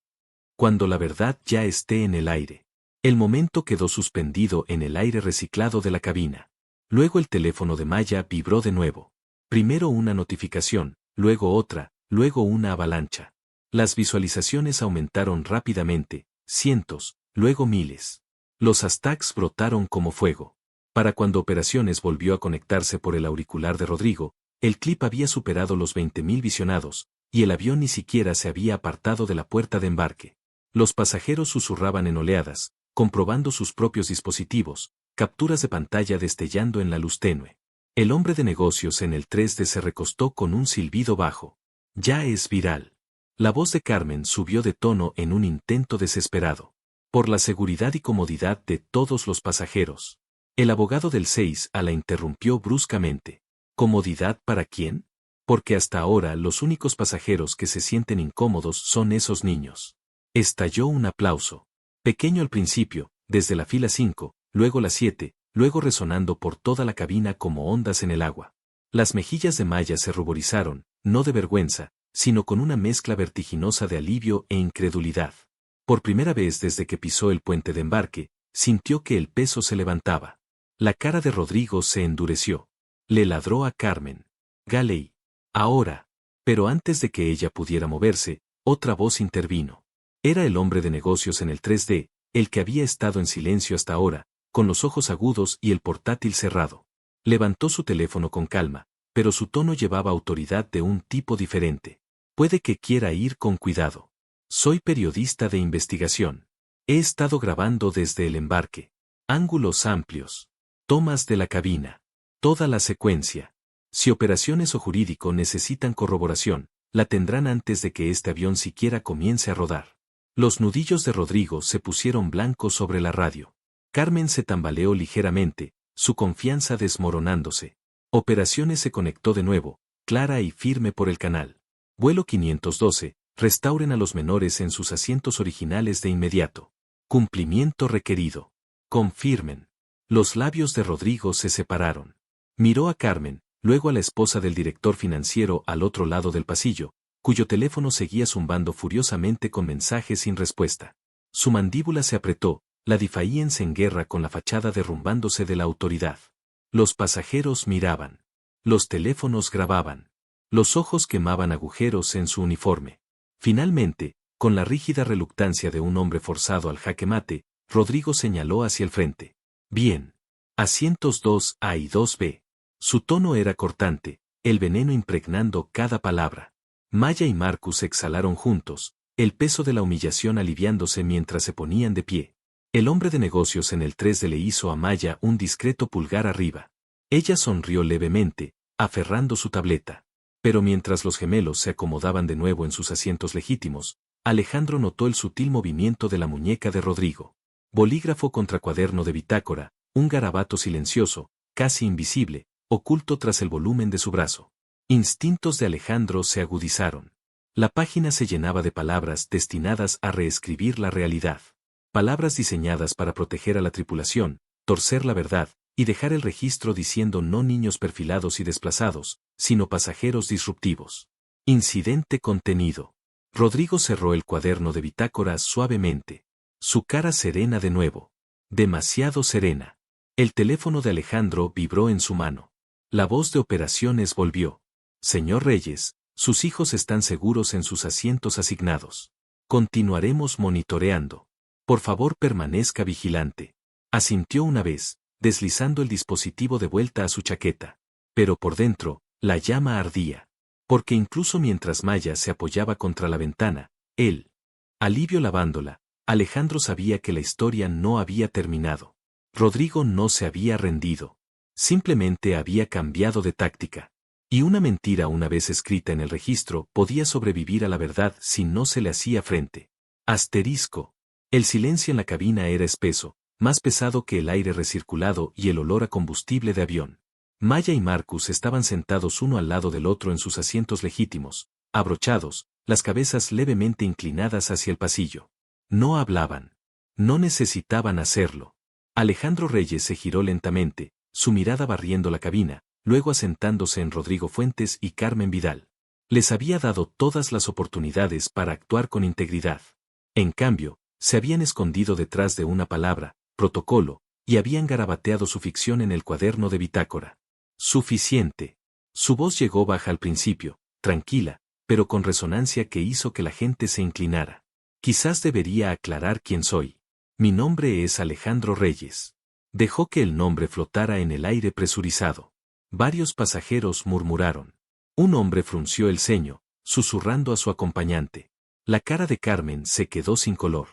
Cuando la verdad ya esté en el aire. El momento quedó suspendido en el aire reciclado de la cabina. Luego el teléfono de Maya vibró de nuevo. Primero una notificación, luego otra, luego una avalancha. Las visualizaciones aumentaron rápidamente, cientos, luego miles. Los hashtags brotaron como fuego. Para cuando Operaciones volvió a conectarse por el auricular de Rodrigo, el clip había superado los 20.000 visionados, y el avión ni siquiera se había apartado de la puerta de embarque. Los pasajeros susurraban en oleadas, comprobando sus propios dispositivos, capturas de pantalla destellando en la luz tenue. El hombre de negocios en el 3D se recostó con un silbido bajo. Ya es viral. La voz de Carmen subió de tono en un intento desesperado. Por la seguridad y comodidad de todos los pasajeros. El abogado del 6A la interrumpió bruscamente. ¿Comodidad para quién? Porque hasta ahora los únicos pasajeros que se sienten incómodos son esos niños. Estalló un aplauso. Pequeño al principio, desde la fila 5, luego la 7, luego resonando por toda la cabina como ondas en el agua. Las mejillas de Maya se ruborizaron, no de vergüenza, sino con una mezcla vertiginosa de alivio e incredulidad. Por primera vez desde que pisó el puente de embarque, sintió que el peso se levantaba. La cara de Rodrigo se endureció. Le ladró a Carmen. Galey. Ahora. Pero antes de que ella pudiera moverse, otra voz intervino. Era el hombre de negocios en el 3D, el que había estado en silencio hasta ahora, con los ojos agudos y el portátil cerrado. Levantó su teléfono con calma, pero su tono llevaba autoridad de un tipo diferente. Puede que quiera ir con cuidado. Soy periodista de investigación. He estado grabando desde el embarque. Ángulos amplios. Tomas de la cabina. Toda la secuencia. Si operaciones o jurídico necesitan corroboración, la tendrán antes de que este avión siquiera comience a rodar. Los nudillos de Rodrigo se pusieron blancos sobre la radio. Carmen se tambaleó ligeramente, su confianza desmoronándose. Operaciones se conectó de nuevo, clara y firme por el canal. Vuelo 512, restauren a los menores en sus asientos originales de inmediato. Cumplimiento requerido. Confirmen. Los labios de Rodrigo se separaron. Miró a Carmen, luego a la esposa del director financiero al otro lado del pasillo, cuyo teléfono seguía zumbando furiosamente con mensajes sin respuesta. Su mandíbula se apretó, la Defiance en guerra con la fachada derrumbándose de la autoridad. Los pasajeros miraban. Los teléfonos grababan. Los ojos quemaban agujeros en su uniforme. Finalmente, con la rígida reluctancia de un hombre forzado al jaque mate, Rodrigo señaló hacia el frente. Bien. Asientos 2A y 2B. Su tono era cortante, el veneno impregnando cada palabra. Maya y Marcus exhalaron juntos, el peso de la humillación aliviándose mientras se ponían de pie. El hombre de negocios en el 3D le hizo a Maya un discreto pulgar arriba. Ella sonrió levemente, aferrando su tableta. Pero mientras los gemelos se acomodaban de nuevo en sus asientos legítimos, Alejandro notó el sutil movimiento de la muñeca de Rodrigo. Bolígrafo contra cuaderno de bitácora, un garabato silencioso, casi invisible, oculto tras el volumen de su brazo. Instintos de Alejandro se agudizaron. La página se llenaba de palabras destinadas a reescribir la realidad. Palabras diseñadas para proteger a la tripulación, torcer la verdad, y dejar el registro diciendo no niños perfilados y desplazados, sino pasajeros disruptivos. Incidente contenido. Rodrigo cerró el cuaderno de bitácora suavemente. Su cara serena de nuevo. Demasiado serena. El teléfono de Alejandro vibró en su mano. La voz de operaciones volvió. Señor Reyes, sus hijos están seguros en sus asientos asignados. Continuaremos monitoreando. Por favor permanezca vigilante. Asintió una vez, deslizando el dispositivo de vuelta a su chaqueta. Pero por dentro, la llama ardía. Porque incluso mientras Maya se apoyaba contra la ventana, él, alivio lavándola, Alejandro sabía que la historia no había terminado. Rodrigo no se había rendido. Simplemente había cambiado de táctica. Y una mentira una vez escrita en el registro podía sobrevivir a la verdad si no se le hacía frente. Asterisco. El silencio en la cabina era espeso, más pesado que el aire recirculado y el olor a combustible de avión. Maya y Marcus estaban sentados uno al lado del otro en sus asientos legítimos, abrochados, las cabezas levemente inclinadas hacia el pasillo. No hablaban. No necesitaban hacerlo. Alejandro Reyes se giró lentamente, su mirada barriendo la cabina, luego asentándose en Rodrigo Fuentes y Carmen Vidal. Les había dado todas las oportunidades para actuar con integridad. En cambio, se habían escondido detrás de una palabra, protocolo, y habían garabateado su ficción en el cuaderno de bitácora. Suficiente. Su voz llegó baja al principio, tranquila, pero con resonancia que hizo que la gente se inclinara. Quizás debería aclarar quién soy. Mi nombre es Alejandro Reyes. Dejó que el nombre flotara en el aire presurizado. Varios pasajeros murmuraron. Un hombre frunció el ceño, susurrando a su acompañante. La cara de Carmen se quedó sin color.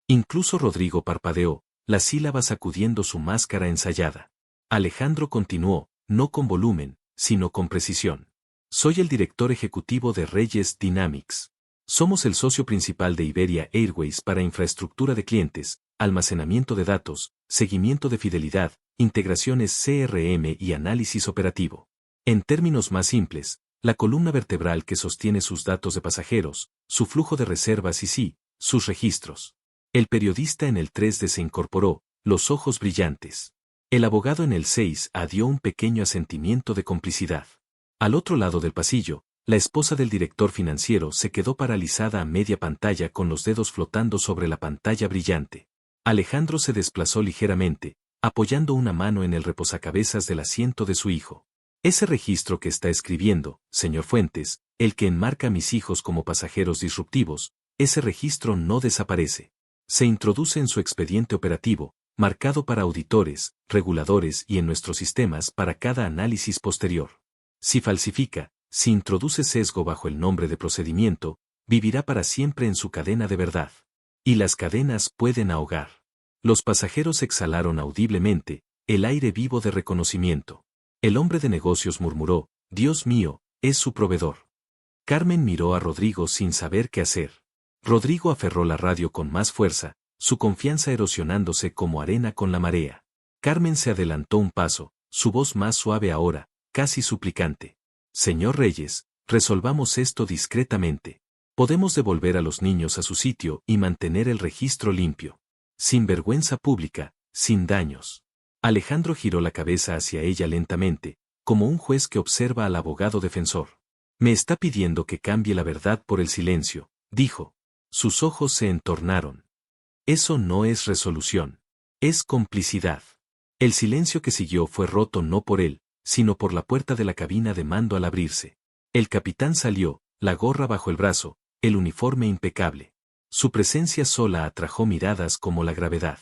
Incluso Rodrigo parpadeó, las sílabas sacudiendo su máscara ensayada. Alejandro continuó, no con volumen, sino con precisión. Soy el director ejecutivo de Reyes Dynamics. Somos el socio principal de Iberia Airways para infraestructura de clientes, almacenamiento de datos, seguimiento de fidelidad, integraciones CRM y análisis operativo. En términos más simples, la columna vertebral que sostiene sus datos de pasajeros, su flujo de reservas y sí, sus registros. El periodista en el 3D se incorporó, los ojos brillantes. El abogado en el 6A dio un pequeño asentimiento de complicidad. Al otro lado del pasillo, la esposa del director financiero se quedó paralizada a media pantalla con los dedos flotando sobre la pantalla brillante. Alejandro se desplazó ligeramente, apoyando una mano en el reposacabezas del asiento de su hijo. Ese registro que está escribiendo, señor Fuentes, el que enmarca a mis hijos como pasajeros disruptivos, ese registro no desaparece. Se introduce en su expediente operativo, marcado para auditores, reguladores y en nuestros sistemas para cada análisis posterior. Si falsifica, si introduce sesgo bajo el nombre de procedimiento, vivirá para siempre en su cadena de verdad. Y las cadenas pueden ahogar. Los pasajeros exhalaron audiblemente, el aire vivo de reconocimiento. El hombre de negocios murmuró, Dios mío, es su proveedor. Carmen miró a Rodrigo sin saber qué hacer. Rodrigo aferró la radio con más fuerza, su confianza erosionándose como arena con la marea. Carmen se adelantó un paso, su voz más suave ahora, casi suplicante. Señor Reyes, resolvamos esto discretamente. Podemos devolver a los niños a su sitio y mantener el registro limpio. Sin vergüenza pública, sin daños. Alejandro giró la cabeza hacia ella lentamente, como un juez que observa al abogado defensor. Me está pidiendo que cambie la verdad por el silencio, dijo. Sus ojos se entornaron. Eso no es resolución. Es complicidad. El silencio que siguió fue roto no por él, sino por la puerta de la cabina de mando al abrirse. El capitán salió, la gorra bajo el brazo, el uniforme impecable. Su presencia sola atrajo miradas como la gravedad.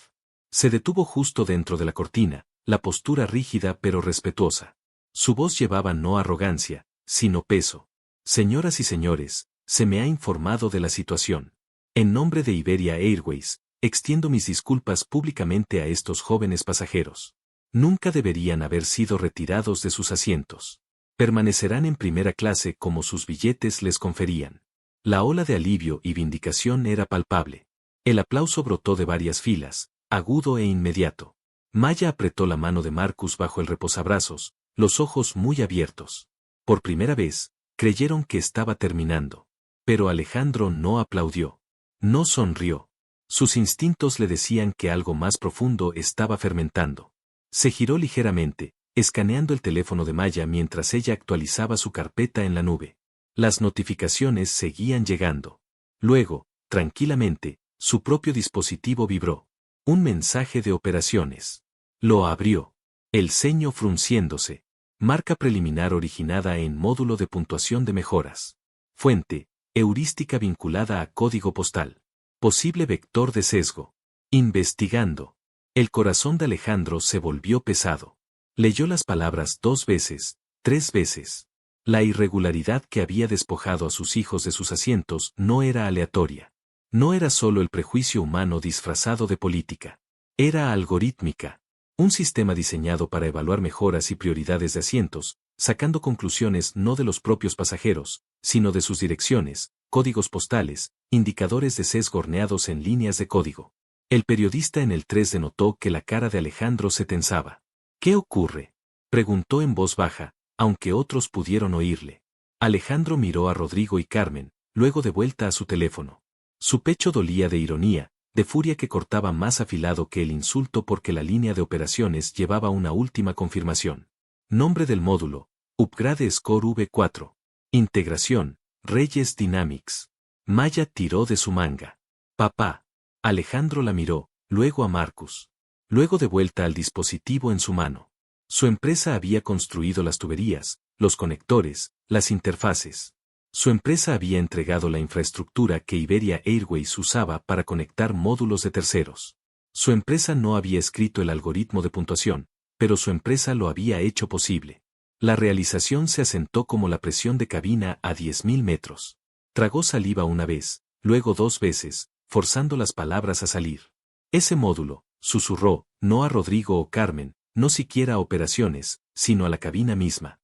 Se detuvo justo dentro de la cortina, la postura rígida pero respetuosa. Su voz llevaba no arrogancia, sino peso. Señoras y señores, se me ha informado de la situación. En nombre de Iberia Airways, extiendo mis disculpas públicamente a estos jóvenes pasajeros. Nunca deberían haber sido retirados de sus asientos. Permanecerán en primera clase como sus billetes les conferían. La ola de alivio y vindicación era palpable. El aplauso brotó de varias filas, agudo e inmediato. Maya apretó la mano de Marcus bajo el reposabrazos, los ojos muy abiertos. Por primera vez, creyeron que estaba terminando. Pero Alejandro no aplaudió. No sonrió. Sus instintos le decían que algo más profundo estaba fermentando. Se giró ligeramente, escaneando el teléfono de Maya mientras ella actualizaba su carpeta en la nube. Las notificaciones seguían llegando. Luego, tranquilamente, su propio dispositivo vibró. Un mensaje de operaciones. Lo abrió. El ceño frunciéndose. Marca preliminar originada en módulo de puntuación de mejoras. Fuente, heurística vinculada a código postal. Posible vector de sesgo. Investigando. El corazón de Alejandro se volvió pesado. Leyó las palabras 2 veces, 3 veces. La irregularidad que había despojado a sus hijos de sus asientos no era aleatoria. No era solo el prejuicio humano disfrazado de política. Era algorítmica. Un sistema diseñado para evaluar mejoras y prioridades de asientos, sacando conclusiones no de los propios pasajeros, sino de sus direcciones, códigos postales, indicadores de sesgo horneados en líneas de código. El periodista en el 3 notó que la cara de Alejandro se tensaba. ¿Qué ocurre?, preguntó en voz baja, aunque otros pudieron oírle. Alejandro miró a Rodrigo y Carmen, luego de vuelta a su teléfono. Su pecho dolía de ironía, de furia que cortaba más afilado que el insulto porque la línea de operaciones llevaba una última confirmación. Nombre del módulo, Upgrade Score V4. Integración, Reyes Dynamics. Maya tiró de su manga. Papá. Alejandro la miró, luego a Marcus. Luego de vuelta al dispositivo en su mano. Su empresa había construido las tuberías, los conectores, las interfaces. Su empresa había entregado la infraestructura que Iberia Airways usaba para conectar módulos de terceros. Su empresa no había escrito el algoritmo de puntuación, pero su empresa lo había hecho posible. La realización se asentó como la presión de cabina a 10.000 metros. Tragó saliva una vez, luego 2 veces, forzando las palabras a salir. Ese módulo, susurró, no a Rodrigo o Carmen, no siquiera a operaciones, sino a la cabina misma.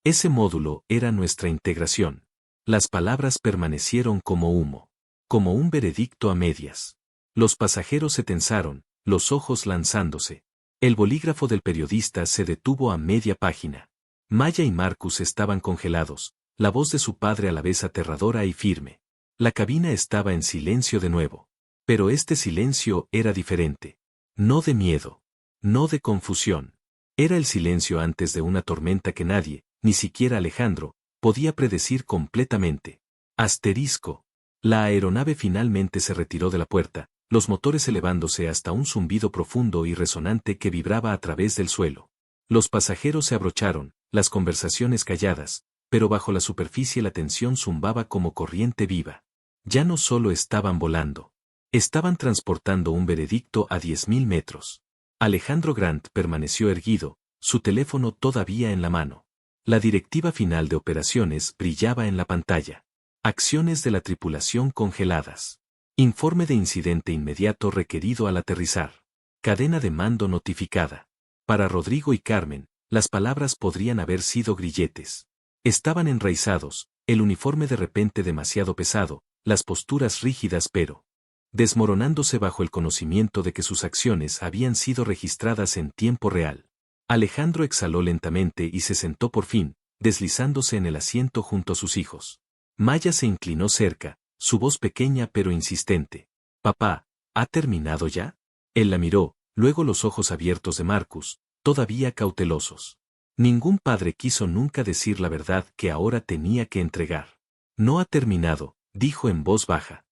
Ese módulo era nuestra integración. Las palabras permanecieron como humo. Como un veredicto a medias. Los pasajeros se tensaron, los ojos lanzándose. El bolígrafo del periodista se detuvo a media página. Maya y Marcus estaban congelados, la voz de su padre a la vez aterradora y firme. La cabina estaba en silencio de nuevo. Pero este silencio era diferente. No de miedo. No de confusión. Era el silencio antes de una tormenta que nadie, ni siquiera Alejandro, podía predecir completamente. Asterisco. La aeronave finalmente se retiró de la puerta, los motores elevándose hasta un zumbido profundo y resonante que vibraba a través del suelo. Los pasajeros se abrocharon, las conversaciones calladas, pero bajo la superficie la tensión zumbaba como corriente viva. Ya no solo estaban volando. Estaban transportando un veredicto a 10.000 metros. Alejandro Grant permaneció erguido, su teléfono todavía en la mano. La directiva final de operaciones brillaba en la pantalla. Acciones de la tripulación congeladas. Informe de incidente inmediato requerido al aterrizar. Cadena de mando notificada. Para Rodrigo y Carmen, las palabras podrían haber sido grilletes. Estaban enraizados, el uniforme de repente demasiado pesado, las posturas rígidas pero desmoronándose bajo el conocimiento de que sus acciones habían sido registradas en tiempo real. Alejandro exhaló lentamente y se sentó por fin, deslizándose en el asiento junto a sus hijos. Maya se inclinó cerca, su voz pequeña pero insistente. Papá, ¿ha terminado ya? Él la miró, luego los ojos abiertos de Marcus, todavía cautelosos. Ningún padre quiso nunca decir la verdad que ahora tenía que entregar. No ha terminado, dijo en voz baja.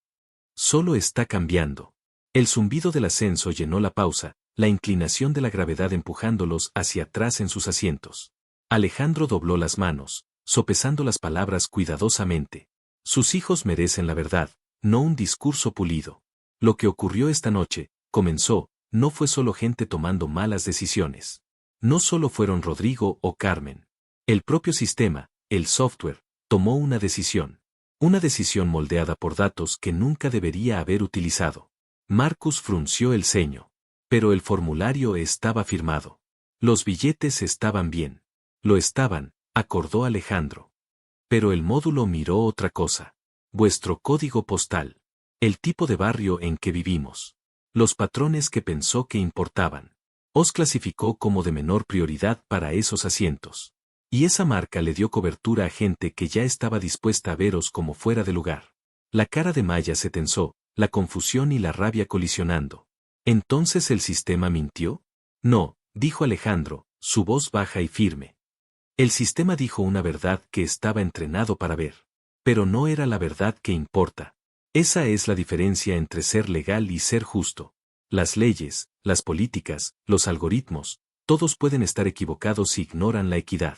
Solo está cambiando. El zumbido del ascenso llenó la pausa, la inclinación de la gravedad empujándolos hacia atrás en sus asientos. Alejandro dobló las manos, sopesando las palabras cuidadosamente. Sus hijos merecen la verdad, no un discurso pulido. Lo que ocurrió esta noche, comenzó, no fue solo gente tomando malas decisiones. No solo fueron Rodrigo o Carmen. El propio sistema, el software, tomó una decisión. Una decisión moldeada por datos que nunca debería haber utilizado. Marcus frunció el ceño. Pero el formulario estaba firmado. Los billetes estaban bien. Lo estaban, acordó Alejandro. Pero el módulo miró otra cosa. Vuestro código postal. El tipo de barrio en que vivimos. Los patrones que pensó que importaban. Os clasificó como de menor prioridad para esos asientos. Y esa marca le dio cobertura a gente que ya estaba dispuesta a veros como fuera de lugar. La cara de Maya se tensó, la confusión y la rabia colisionando. ¿Entonces el sistema mintió? No, dijo Alejandro, su voz baja y firme. El sistema dijo una verdad que estaba entrenado para ver. Pero no era la verdad que importa. Esa es la diferencia entre ser legal y ser justo. Las leyes, las políticas, los algoritmos, todos pueden estar equivocados si ignoran la equidad.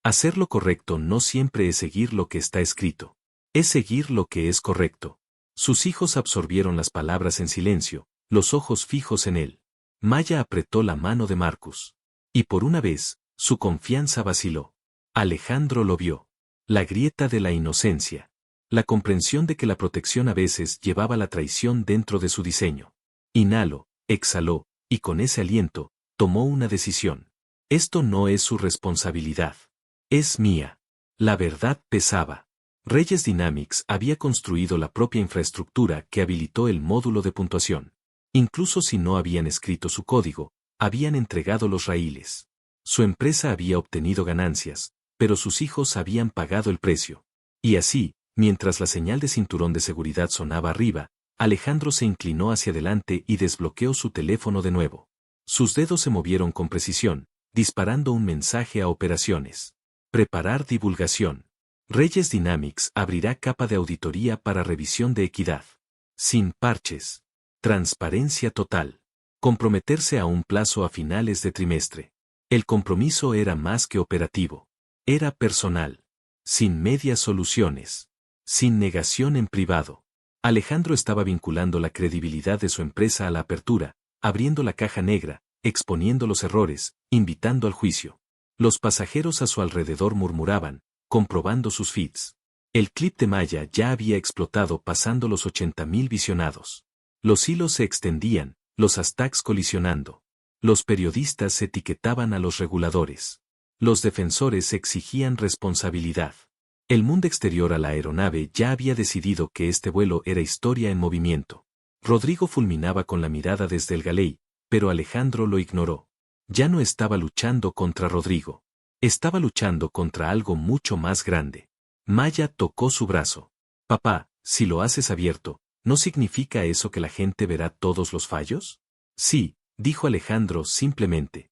Hacer lo correcto no siempre es seguir lo que está escrito. Es seguir lo que es correcto. Sus hijos absorbieron las palabras en silencio, los ojos fijos en él. Maya apretó la mano de Marcus. Y por una vez, su confianza vaciló. Alejandro lo vio. La grieta de la inocencia. La comprensión de que la protección a veces llevaba la traición dentro de su diseño. Inhaló, exhaló, y con ese aliento, tomó una decisión. Esto no es su responsabilidad. Es mía. La verdad pesaba. Reyes Dynamics había construido la propia infraestructura que habilitó el módulo de puntuación. Incluso si no habían escrito su código, habían entregado los raíles. Su empresa había obtenido ganancias, pero sus hijos habían pagado el precio. Y así, mientras la señal de cinturón de seguridad sonaba arriba, Alejandro se inclinó hacia adelante y desbloqueó su teléfono de nuevo. Sus dedos se movieron con precisión, disparando un mensaje a operaciones. Preparar divulgación. Reyes Dynamics abrirá capa de auditoría para revisión de equidad. Sin parches. Transparencia total. Comprometerse a un plazo a finales de trimestre. El compromiso era más que operativo. Era personal. Sin medias soluciones. Sin negación en privado. Alejandro estaba vinculando la credibilidad de su empresa a la apertura, abriendo la caja negra, exponiendo los errores, invitando al juicio. Los pasajeros a su alrededor murmuraban, comprobando sus feeds. El clip de Maya ya había explotado pasando los 80.000 visionados. Los hilos se extendían, los hashtags colisionando. Los periodistas etiquetaban a los reguladores. Los defensores exigían responsabilidad. El mundo exterior a la aeronave ya había decidido que este vuelo era historia en movimiento. Rodrigo fulminaba con la mirada desde el galey, pero Alejandro lo ignoró. Ya no estaba luchando contra Rodrigo. Estaba luchando contra algo mucho más grande. Maya tocó su brazo. Papá, si lo haces abierto, ¿no significa eso que la gente verá todos los fallos? Sí, dijo Alejandro simplemente.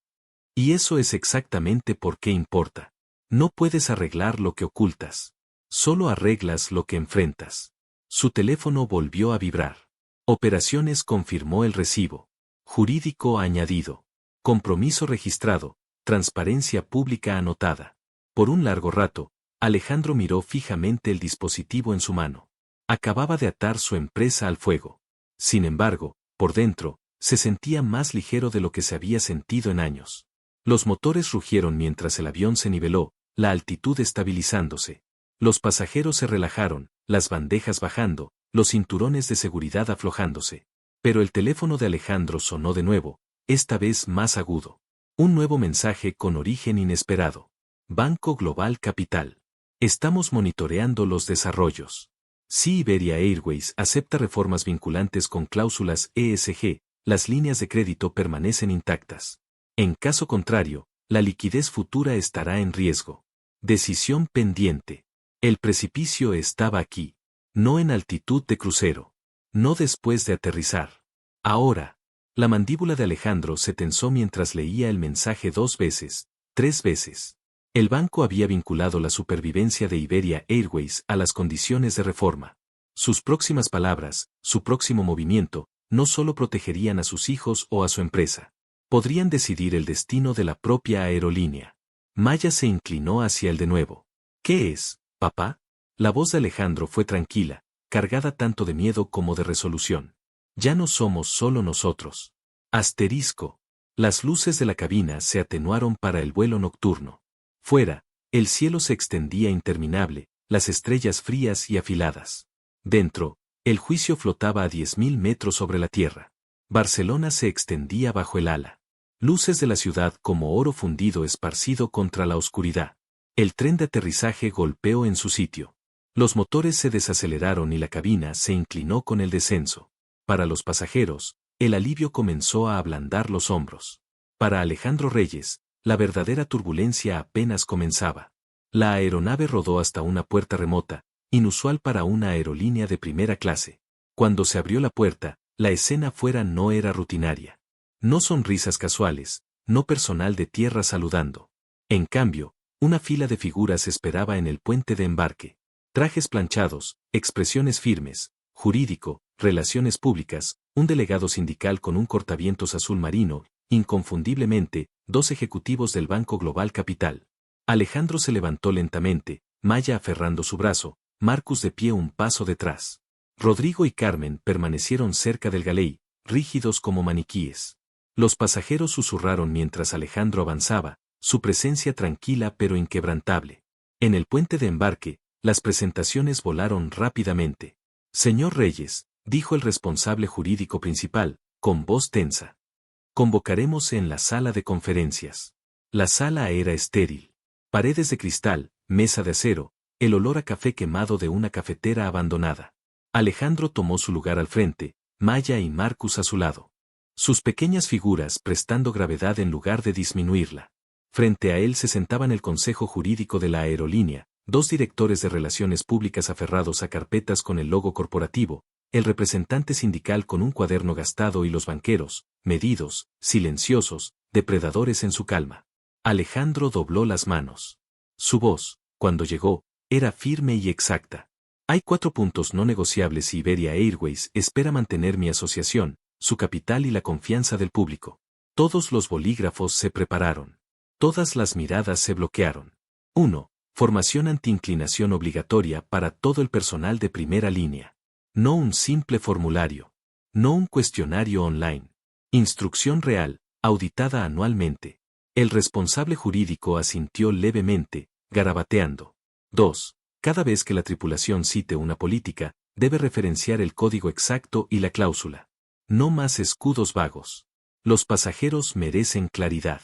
Y eso es exactamente por qué importa. No puedes arreglar lo que ocultas. Solo arreglas lo que enfrentas. Su teléfono volvió a vibrar. Operaciones confirmó el recibo. Jurídico añadido. Compromiso registrado. Transparencia pública anotada. Por un largo rato, Alejandro miró fijamente el dispositivo en su mano. Acababa de atar su empresa al fuego. Sin embargo, por dentro, se sentía más ligero de lo que se había sentido en años. Los motores rugieron mientras el avión se niveló, la altitud estabilizándose. Los pasajeros se relajaron, las bandejas bajando, los cinturones de seguridad aflojándose. Pero el teléfono de Alejandro sonó de nuevo, esta vez más agudo. Un nuevo mensaje con origen inesperado. Banco Global Capital. Estamos monitoreando los desarrollos. Si Iberia Airways acepta reformas vinculantes con cláusulas ESG, las líneas de crédito permanecen intactas. En caso contrario, la liquidez futura estará en riesgo. Decisión pendiente. El precipicio estaba aquí. No en altitud de crucero. No después de aterrizar. Ahora. La mandíbula de Alejandro se tensó mientras leía el mensaje 2 veces, 3 veces. El banco había vinculado la supervivencia de Iberia Airways a las condiciones de reforma. Sus próximas palabras, su próximo movimiento, no solo protegerían a sus hijos o a su empresa. Podrían decidir el destino de la propia aerolínea. Maya se inclinó hacia él de nuevo. ¿Qué es, papá? La voz de Alejandro fue tranquila, cargada tanto de miedo como de resolución. Ya no somos solo nosotros. Asterisco. Las luces de la cabina se atenuaron para el vuelo nocturno. Fuera, El cielo se extendía interminable, las estrellas frías y afiladas. Dentro, el juicio flotaba a 10.000 metros sobre la tierra. Barcelona se extendía bajo el ala. Luces de la ciudad como oro fundido esparcido contra la oscuridad. El tren de aterrizaje golpeó en su sitio. Los motores se desaceleraron y la cabina se inclinó con el descenso. Para los pasajeros, el alivio comenzó a ablandar los hombros. Para Alejandro Reyes, la verdadera turbulencia apenas comenzaba. La aeronave rodó hasta una puerta remota, inusual para una aerolínea de primera clase. Cuando se abrió la puerta, la escena fuera no era rutinaria. No sonrisas casuales, no personal de tierra saludando. En cambio, una fila de figuras esperaba en el puente de embarque. Trajes planchados, expresiones firmes, jurídico, relaciones públicas, un delegado sindical con un cortavientos azul marino, inconfundiblemente, 2 ejecutivos del Banco Global Capital. Alejandro se levantó lentamente, Maya aferrando su brazo, Marcus de pie un paso detrás. Rodrigo y Carmen permanecieron cerca del galey, rígidos como maniquíes. Los pasajeros susurraron mientras Alejandro avanzaba, su presencia tranquila pero inquebrantable. En el puente de embarque, las presentaciones volaron rápidamente. Señor Reyes, dijo el responsable jurídico principal, con voz tensa. Convocaremos en la sala de conferencias. La sala era estéril. Paredes de cristal, mesa de acero, el olor a café quemado de una cafetera abandonada. Alejandro tomó su lugar al frente, Maya y Marcus a su lado. Sus pequeñas figuras prestando gravedad en lugar de disminuirla. Frente a él se sentaban el consejo jurídico de la aerolínea, 2 directores de relaciones públicas aferrados a carpetas con el logo corporativo, el representante sindical con un cuaderno gastado y los banqueros, medidos, silenciosos, depredadores en su calma. Alejandro dobló las manos. Su voz, cuando llegó, era firme y exacta. Hay 4 puntos no negociables y Iberia Airways espera mantener mi asociación, su capital y la confianza del público. Todos los bolígrafos se prepararon. Todas las miradas se bloquearon. 1. Formación anti-inclinación obligatoria para todo el personal de primera línea. No un simple formulario. No un cuestionario online. Instrucción real, auditada anualmente. El responsable jurídico asintió levemente, garabateando. 2. Cada vez que la tripulación cite una política, debe referenciar el código exacto y la cláusula. No más escudos vagos. Los pasajeros merecen claridad.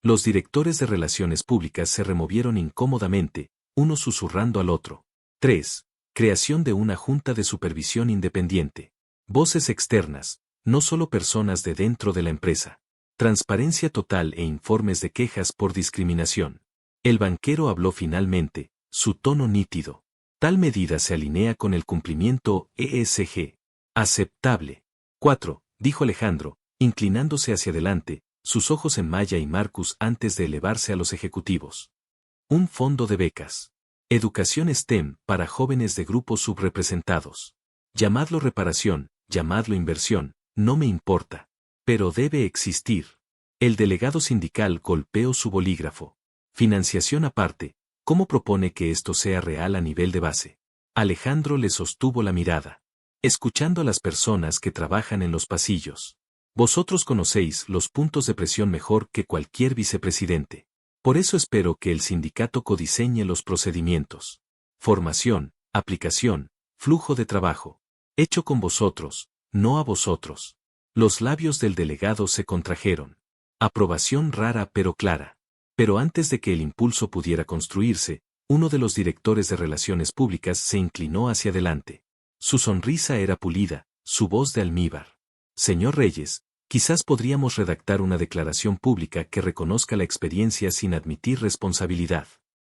Los directores de relaciones públicas se removieron incómodamente, uno susurrando al otro. 3. Creación de una junta de supervisión independiente. Voces externas, no solo personas de dentro de la empresa. Transparencia total e informes de quejas por discriminación. El banquero habló finalmente, su tono nítido. Tal medida se alinea con el cumplimiento ESG. Aceptable. 4. Dijo Alejandro, inclinándose hacia adelante, sus ojos en Maya y Marcus antes de elevarse a los ejecutivos. Un fondo de becas. Educación STEM para jóvenes de grupos subrepresentados. Llamadlo reparación, llamadlo inversión, no me importa. Pero debe existir. El delegado sindical golpeó su bolígrafo. Financiación aparte, ¿cómo propone que esto sea real a nivel de base? Alejandro le sostuvo la mirada. Escuchando a las personas que trabajan en los pasillos. Vosotros conocéis los puntos de presión mejor que cualquier vicepresidente. Por eso espero que el sindicato codiseñe los procedimientos. Formación, aplicación, flujo de trabajo. Hecho con vosotros, no a vosotros. Los labios del delegado se contrajeron. Aprobación rara pero clara. Pero antes de que el impulso pudiera construirse, uno de los directores de relaciones públicas se inclinó hacia adelante. Su sonrisa era pulida, su voz de almíbar. Señor Reyes, quizás podríamos redactar una declaración pública que reconozca la experiencia sin admitir responsabilidad.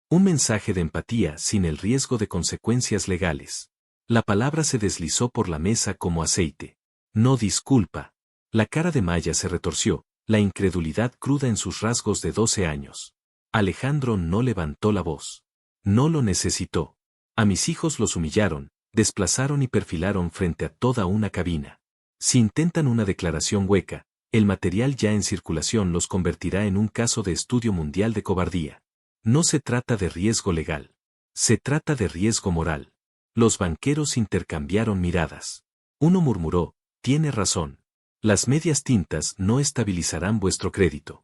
Un mensaje de empatía sin el riesgo de consecuencias legales. La palabra se deslizó por la mesa como aceite. No disculpa. La cara de Maya se retorció, la incredulidad cruda en sus rasgos de 12 años. Alejandro no levantó la voz. No lo necesitó. A mis hijos los humillaron, desplazaron y perfilaron frente a toda una cabina. Si intentan una declaración hueca, el material ya en circulación los convertirá en un caso de estudio mundial de cobardía. No se trata de riesgo legal. Se trata de riesgo moral. Los banqueros intercambiaron miradas. Uno murmuró, tiene razón. Las medias tintas no estabilizarán vuestro crédito.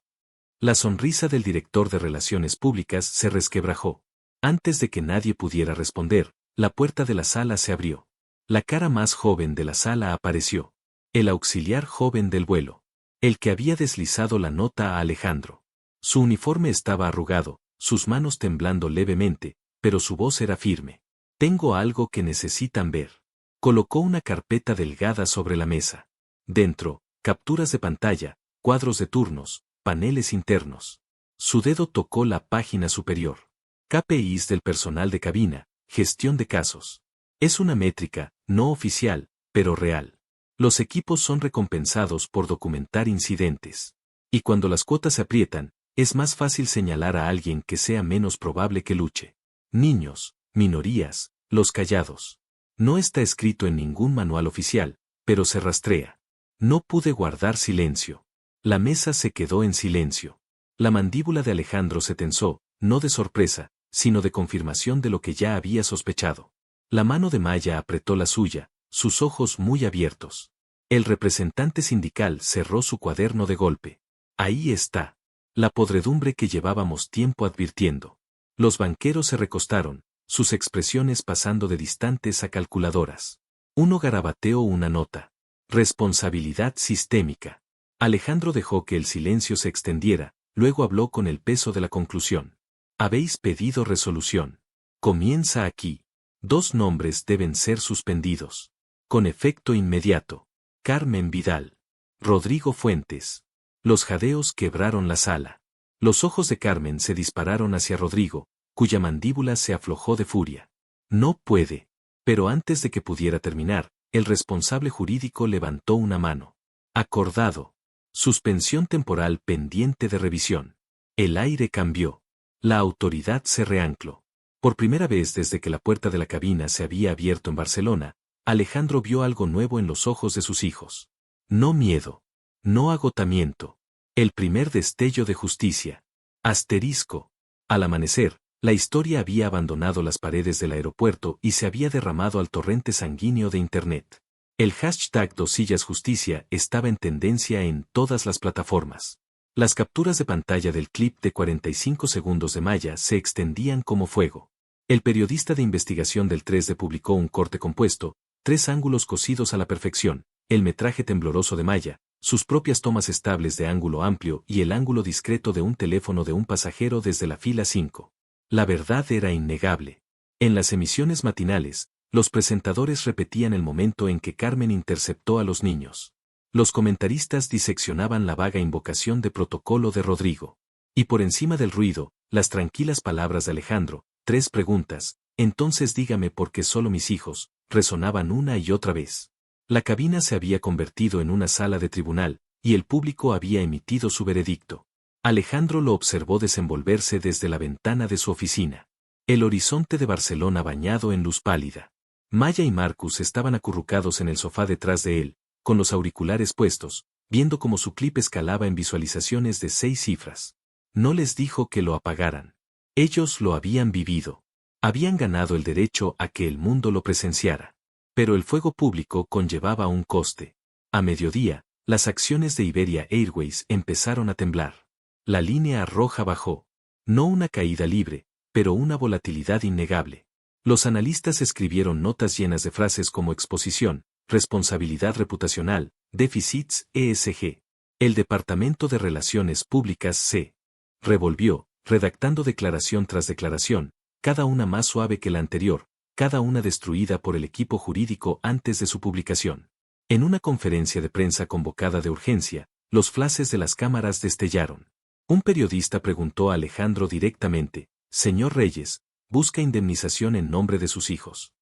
La sonrisa del director de Relaciones Públicas se resquebrajó. Antes de que nadie pudiera responder, la puerta de la sala se abrió. La cara más joven de la sala apareció. El auxiliar joven del vuelo. El que había deslizado la nota a Alejandro. Su uniforme estaba arrugado, sus manos temblando levemente, pero su voz era firme. Tengo algo que necesitan ver. Colocó una carpeta delgada sobre la mesa. Dentro, capturas de pantalla, cuadros de turnos, paneles internos. Su dedo tocó la página superior. KPIs del personal de cabina, gestión de casos. Es una métrica, no oficial, pero real. Los equipos son recompensados por documentar incidentes. Y cuando las cuotas se aprietan, es más fácil señalar a alguien que sea menos probable que luche. Niños, minorías, los callados. No está escrito en ningún manual oficial, pero se rastrea. No pude guardar silencio. La mesa se quedó en silencio. La mandíbula de Alejandro se tensó, no de sorpresa, sino de confirmación de lo que ya había sospechado. La mano de Maya apretó la suya, sus ojos muy abiertos. El representante sindical cerró su cuaderno de golpe. Ahí está. La podredumbre que llevábamos tiempo advirtiendo. Los banqueros se recostaron, sus expresiones pasando de distantes a calculadoras. Uno garabateó una nota. Responsabilidad sistémica. Alejandro dejó que el silencio se extendiera, luego habló con el peso de la conclusión. Habéis pedido resolución. Comienza aquí. 2 nombres deben ser suspendidos. Con efecto inmediato. Carmen Vidal. Rodrigo Fuentes. Los jadeos quebraron la sala. Los ojos de Carmen se dispararon hacia Rodrigo, cuya mandíbula se aflojó de furia. No puede. Pero antes de que pudiera terminar, el responsable jurídico levantó una mano. Acordado. Suspensión temporal pendiente de revisión. El aire cambió. La autoridad se reancló. Por primera vez desde que la puerta de la cabina se había abierto en Barcelona, Alejandro vio algo nuevo en los ojos de sus hijos. No miedo. No agotamiento. El primer destello de justicia. Asterisco. Al amanecer, la historia había abandonado las paredes del aeropuerto y se había derramado al torrente sanguíneo de Internet. El hashtag 2sillasjusticia estaba en tendencia en todas las plataformas. Las capturas de pantalla del clip de 45 segundos de Maya se extendían como fuego. El periodista de investigación del 3D publicó un corte compuesto, 3 ángulos cosidos a la perfección, el metraje tembloroso de Maya, sus propias tomas estables de ángulo amplio y el ángulo discreto de un teléfono de un pasajero desde la fila 5. La verdad era innegable. En las emisiones matinales, los presentadores repetían el momento en que Carmen interceptó a los niños. Los comentaristas diseccionaban la vaga invocación de protocolo de Rodrigo. Y por encima del ruido, las tranquilas palabras de Alejandro, 3 preguntas, entonces dígame por qué solo mis hijos, resonaban una y otra vez. La cabina se había convertido en una sala de tribunal, y el público había emitido su veredicto. Alejandro lo observó desenvolverse desde la ventana de su oficina. El horizonte de Barcelona bañado en luz pálida. Maya y Marcus estaban acurrucados en el sofá detrás de él, con los auriculares puestos, viendo cómo su clip escalaba en visualizaciones de 6 cifras. No les dijo que lo apagaran. Ellos lo habían vivido. Habían ganado el derecho a que el mundo lo presenciara. Pero el fuego público conllevaba un coste. A mediodía, las acciones de Iberia Airways empezaron a temblar. La línea roja bajó. No una caída libre, pero una volatilidad innegable. Los analistas escribieron notas llenas de frases como exposición, responsabilidad reputacional, déficits ESG. El Departamento de Relaciones Públicas se revolvió, redactando declaración tras declaración, cada una más suave que la anterior, cada una destruida por el equipo jurídico antes de su publicación. En una conferencia de prensa convocada de urgencia, los flashes de las cámaras destellaron. Un periodista preguntó a Alejandro directamente, «Señor Reyes, ¿busca indemnización en nombre de sus hijos?»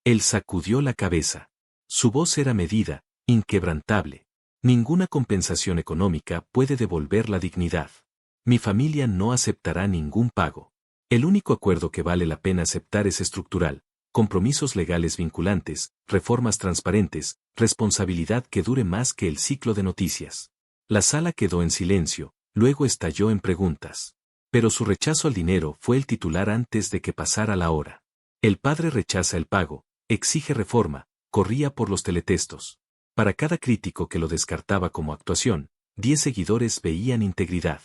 Él sacudió la cabeza. Su voz era medida, inquebrantable. Ninguna compensación económica puede devolver la dignidad. Mi familia no aceptará ningún pago. El único acuerdo que vale la pena aceptar es estructural. Compromisos legales vinculantes, reformas transparentes, responsabilidad que dure más que el ciclo de noticias. La sala quedó en silencio, luego estalló en preguntas. Pero su rechazo al dinero fue el titular antes de que pasara la hora. El padre rechaza el pago, exige reforma, corría por los teletextos. Para cada crítico que lo descartaba como actuación, 10 seguidores veían integridad.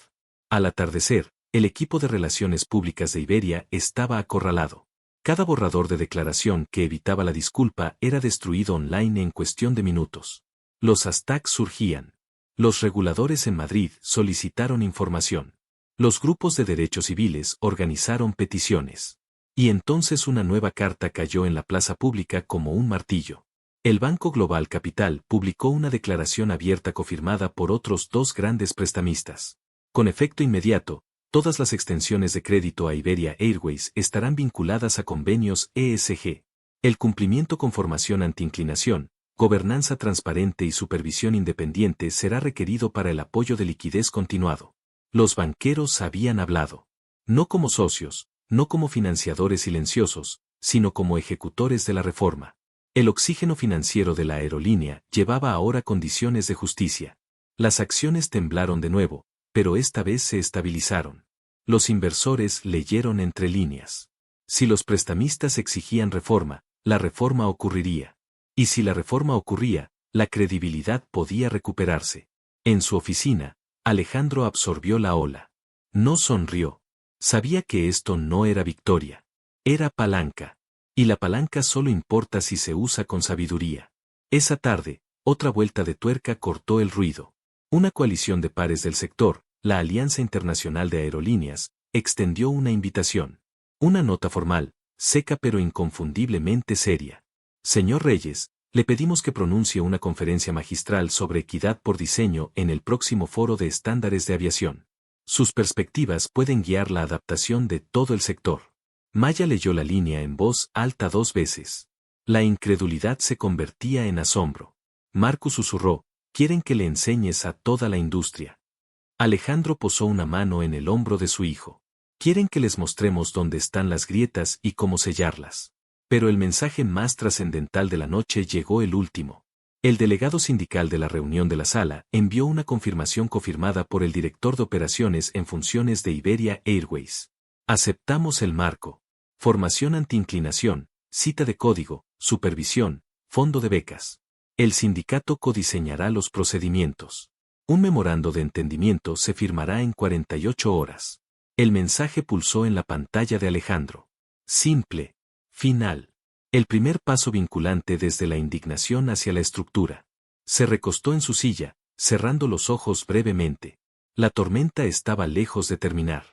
Al atardecer, el equipo de relaciones públicas de Iberia estaba acorralado. Cada borrador de declaración que evitaba la disculpa era destruido online en cuestión de minutos. Los hashtags surgían. Los reguladores en Madrid solicitaron información. Los grupos de derechos civiles organizaron peticiones. Y entonces una nueva carta cayó en la plaza pública como un martillo. El Banco Global Capital publicó una declaración abierta cofirmada por otros dos grandes prestamistas. Con efecto inmediato, todas las extensiones de crédito a Iberia Airways estarán vinculadas a convenios ESG. El cumplimiento con formación antiinclinación, gobernanza transparente y supervisión independiente será requerido para el apoyo de liquidez continuado. Los banqueros habían hablado. No como socios, no como financiadores silenciosos, sino como ejecutores de la reforma. El oxígeno financiero de la aerolínea llevaba ahora condiciones de justicia. Las acciones temblaron de nuevo, pero esta vez se estabilizaron. Los inversores leyeron entre líneas. Si los prestamistas exigían reforma, la reforma ocurriría. Y si la reforma ocurría, la credibilidad podía recuperarse. En su oficina, Alejandro absorbió la ola. No sonrió. Sabía que esto no era victoria. Era palanca. Y la palanca solo importa si se usa con sabiduría. Esa tarde, otra vuelta de tuerca cortó el ruido. Una coalición de pares del sector, la Alianza Internacional de Aerolíneas, extendió una invitación. Una nota formal, seca pero inconfundiblemente seria. Señor Reyes, le pedimos que pronuncie una conferencia magistral sobre equidad por diseño en el próximo Foro de Estándares de Aviación. Sus perspectivas pueden guiar la adaptación de todo el sector. Maya leyó la línea en voz alta 2 veces. La incredulidad se convertía en asombro. Marcus susurró, quieren que le enseñes a toda la industria. Alejandro posó una mano en el hombro de su hijo. Quieren que les mostremos dónde están las grietas y cómo sellarlas. Pero el mensaje más trascendental de la noche llegó el último. El delegado sindical de la reunión de la sala envió una confirmación cofirmada por el director de operaciones en funciones de Iberia Airways. Aceptamos el marco. Formación antiinclinación, cita de código, supervisión, fondo de becas. El sindicato codiseñará los procedimientos. Un memorando de entendimiento se firmará en 48 horas. El mensaje pulsó en la pantalla de Alejandro. Simple. Final. El primer paso vinculante desde la indignación hacia la estructura. Se recostó en su silla, cerrando los ojos brevemente. La tormenta estaba lejos de terminar.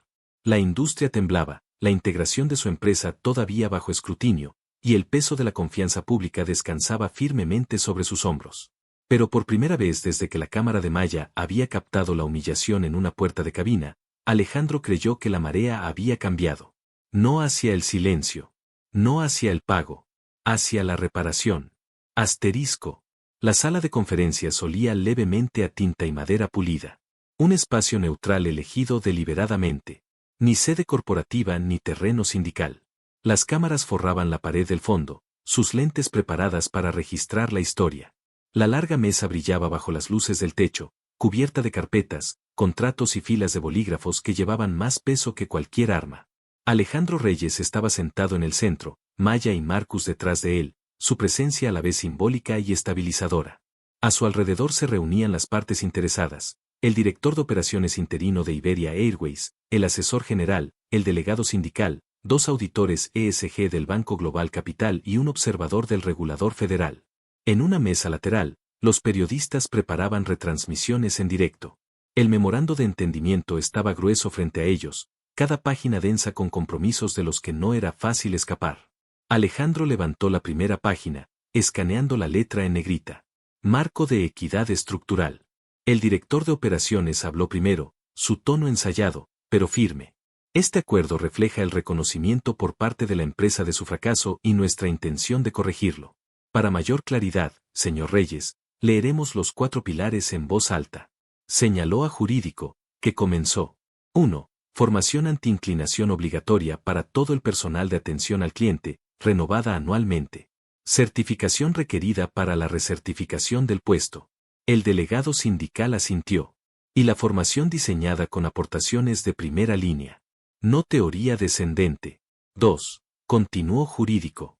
La industria temblaba, la integración de su empresa todavía bajo escrutinio, y el peso de la confianza pública descansaba firmemente sobre sus hombros. Pero por primera vez desde que la cámara de Maya había captado la humillación en una puerta de cabina, Alejandro creyó que la marea había cambiado. No hacia el silencio. No hacia el pago. Hacia la reparación. Asterisco. La sala de conferencias olía levemente a tinta y madera pulida. Un espacio neutral elegido deliberadamente. Ni sede corporativa ni terreno sindical. Las cámaras forraban la pared del fondo, sus lentes preparadas para registrar la historia. La larga mesa brillaba bajo las luces del techo, cubierta de carpetas, contratos y filas de bolígrafos que llevaban más peso que cualquier arma. Alejandro Reyes estaba sentado en el centro, Maya y Marcus detrás de él, su presencia a la vez simbólica y estabilizadora. A su alrededor se reunían las partes interesadas, el director de operaciones interino de Iberia Airways, el asesor general, el delegado sindical, 2 auditores ESG del Banco Global Capital y un observador del regulador federal. En una mesa lateral, los periodistas preparaban retransmisiones en directo. El memorando de entendimiento estaba grueso frente a ellos, cada página densa con compromisos de los que no era fácil escapar. Alejandro levantó la primera página, escaneando la letra en negrita. Marco de equidad estructural. El director de operaciones habló primero, su tono ensayado, pero firme. Este acuerdo refleja el reconocimiento por parte de la empresa de su fracaso y nuestra intención de corregirlo. Para mayor claridad, señor Reyes, leeremos los 4 pilares en voz alta. Señaló a Jurídico, que comenzó. 1. Formación antiinclinación obligatoria para todo el personal de atención al cliente, renovada anualmente. Certificación requerida para la recertificación del puesto. El delegado sindical asintió. Y la formación diseñada con aportaciones de primera línea. No teoría descendente. 2. Continuó Jurídico.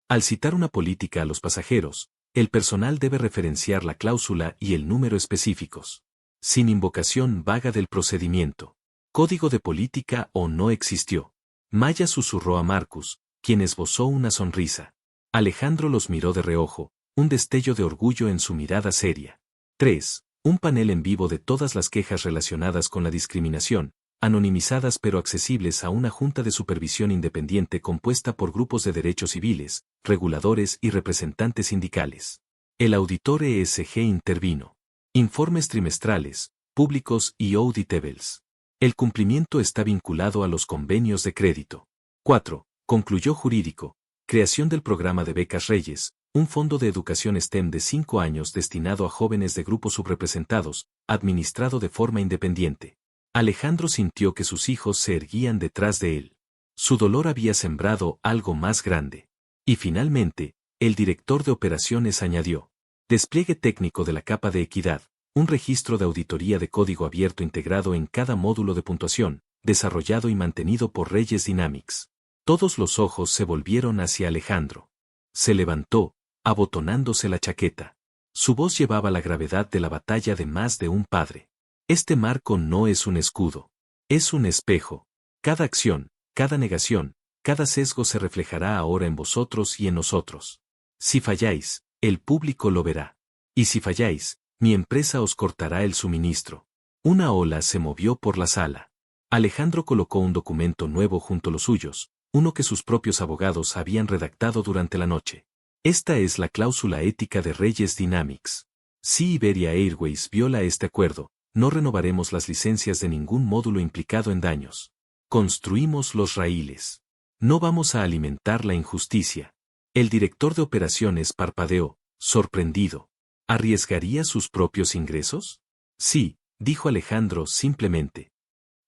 Al citar una política a los pasajeros, el personal debe referenciar la cláusula y el número específicos. Sin invocación vaga del procedimiento. Código de política o no existió. Maya susurró a Marcus, quien esbozó una sonrisa. Alejandro los miró de reojo, un destello de orgullo en su mirada seria. 3. Un panel en vivo de todas las quejas relacionadas con la discriminación, anonimizadas pero accesibles a una junta de supervisión independiente compuesta por grupos de derechos civiles, reguladores y representantes sindicales. El auditor ESG intervino. Informes trimestrales, públicos y auditables. El cumplimiento está vinculado a los convenios de crédito. 4. Concluyó jurídico. Creación del programa de becas Reyes, un fondo de educación STEM de 5 años destinado a jóvenes de grupos subrepresentados, administrado de forma independiente. Alejandro sintió que sus hijos se erguían detrás de él. Su dolor había sembrado algo más grande. Y finalmente, el director de operaciones añadió: despliegue técnico de la capa de equidad, un registro de auditoría de código abierto integrado en cada módulo de puntuación, desarrollado y mantenido por Reyes Dynamics. Todos los ojos se volvieron hacia Alejandro. Se levantó, abotonándose la chaqueta. Su voz llevaba la gravedad de la batalla de más de un padre. Este marco no es un escudo. Es un espejo. Cada acción, cada negación, cada sesgo se reflejará ahora en vosotros y en nosotros. Si falláis, el público lo verá. Y si falláis, mi empresa os cortará el suministro. Una ola se movió por la sala. Alejandro colocó un documento nuevo junto a los suyos, uno que sus propios abogados habían redactado durante la noche. Esta es la cláusula ética de Reyes Dynamics. Si Iberia Airways viola este acuerdo, no renovaremos las licencias de ningún módulo implicado en daños. Construimos los raíles. No vamos a alimentar la injusticia. El director de operaciones parpadeó, sorprendido. ¿Arriesgaría sus propios ingresos? Sí, dijo Alejandro simplemente.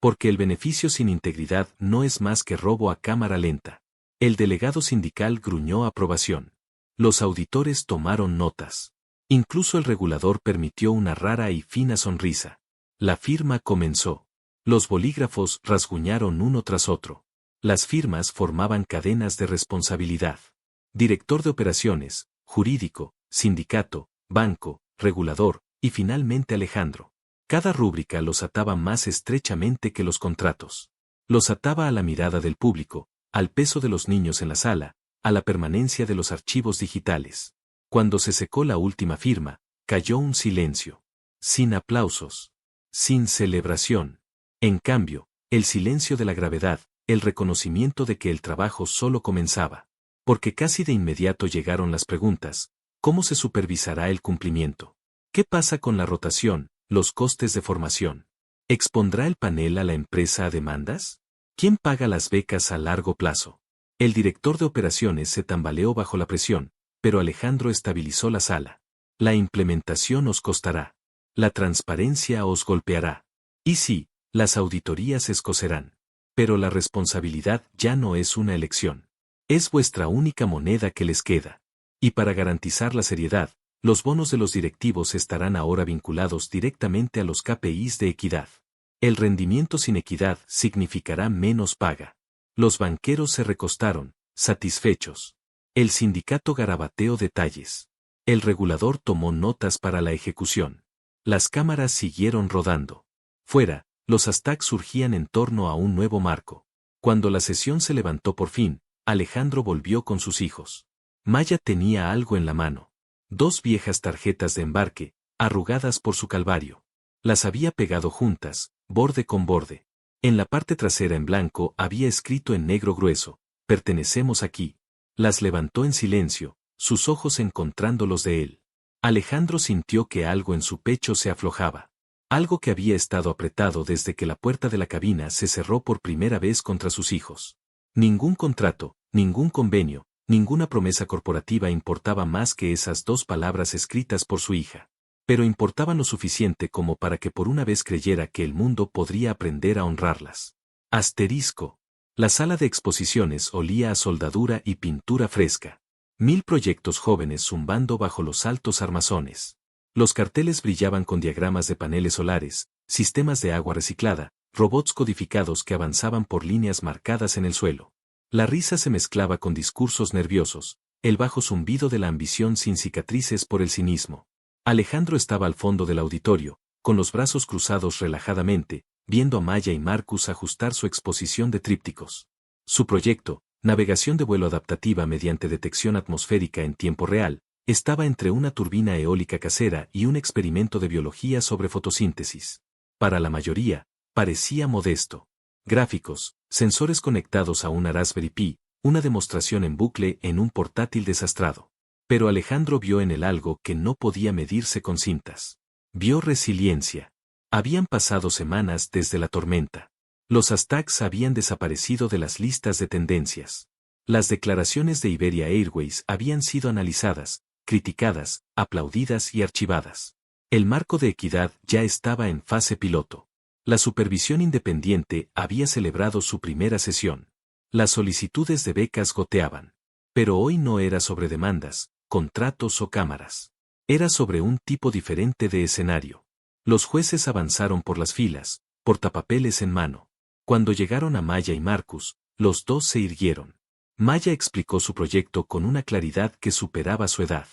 Porque el beneficio sin integridad no es más que robo a cámara lenta. El delegado sindical gruñó aprobación. Los auditores tomaron notas. Incluso el regulador permitió una rara y fina sonrisa. La firma comenzó. Los bolígrafos rasguñaron uno tras otro. Las firmas formaban cadenas de responsabilidad. Director de operaciones, jurídico, sindicato, banco, regulador, y finalmente Alejandro. Cada rúbrica los ataba más estrechamente que los contratos. Los ataba a la mirada del público, al peso de los niños en la sala, a la permanencia de los archivos digitales. Cuando se secó la última firma, cayó un silencio. Sin aplausos. Sin celebración. En cambio, el silencio de la gravedad, el reconocimiento de que el trabajo solo comenzaba. Porque casi de inmediato llegaron las preguntas: ¿cómo se supervisará el cumplimiento? ¿Qué pasa con la rotación, los costes de formación? ¿Expondrá el panel a la empresa a demandas? ¿Quién paga las becas a largo plazo? El director de operaciones se tambaleó bajo la presión, pero Alejandro estabilizó la sala. La implementación os costará. La transparencia os golpeará. Y sí, las auditorías escocerán. Pero la responsabilidad ya no es una elección. Es vuestra única moneda que les queda. Y para garantizar la seriedad, los bonos de los directivos estarán ahora vinculados directamente a los KPIs de equidad. El rendimiento sin equidad significará menos paga. Los banqueros se recostaron, satisfechos. El sindicato garabateó detalles. El regulador tomó notas para la ejecución. Las cámaras siguieron rodando. Fuera, los hashtags surgían en torno a un nuevo marco. Cuando la sesión se levantó por fin, Alejandro volvió con sus hijos. Maya tenía algo en la mano. 2 viejas tarjetas de embarque, arrugadas por su calvario. Las había pegado juntas, borde con borde. En la parte trasera en blanco había escrito en negro grueso: pertenecemos aquí. Las levantó en silencio, sus ojos encontrando los de él. Alejandro sintió que algo en su pecho se aflojaba. Algo que había estado apretado desde que la puerta de la cabina se cerró por primera vez contra sus hijos. Ningún contrato, ningún convenio, ninguna promesa corporativa importaba más que esas 2 palabras escritas por su hija. Pero importaban lo suficiente como para que por una vez creyera que el mundo podría aprender a honrarlas. Asterisco. La sala de exposiciones olía a soldadura y pintura fresca. 1000 proyectos jóvenes zumbando bajo los altos armazones. Los carteles brillaban con diagramas de paneles solares, sistemas de agua reciclada, robots codificados que avanzaban por líneas marcadas en el suelo. La risa se mezclaba con discursos nerviosos, el bajo zumbido de la ambición sin cicatrices por el cinismo. Alejandro estaba al fondo del auditorio, con los brazos cruzados relajadamente, viendo a Maya y Marcus ajustar su exposición de trípticos. Su proyecto, navegación de vuelo adaptativa mediante detección atmosférica en tiempo real, estaba entre una turbina eólica casera y un experimento de biología sobre fotosíntesis. Para la mayoría, parecía modesto. Gráficos, sensores conectados a una Raspberry Pi, una demostración en bucle en un portátil desastrado. Pero Alejandro vio en él algo que no podía medirse con cintas. Vio resiliencia. Habían pasado semanas desde la tormenta. Los hashtags habían desaparecido de las listas de tendencias. Las declaraciones de Iberia Airways habían sido analizadas, criticadas, aplaudidas y archivadas. El marco de equidad ya estaba en fase piloto. La supervisión independiente había celebrado su primera sesión. Las solicitudes de becas goteaban. Pero hoy no era sobre demandas, contratos o cámaras. Era sobre un tipo diferente de escenario. Los jueces avanzaron por las filas, portapapeles en mano. Cuando llegaron a Maya y Marcus, los dos se irguieron. Maya explicó su proyecto con una claridad que superaba su edad.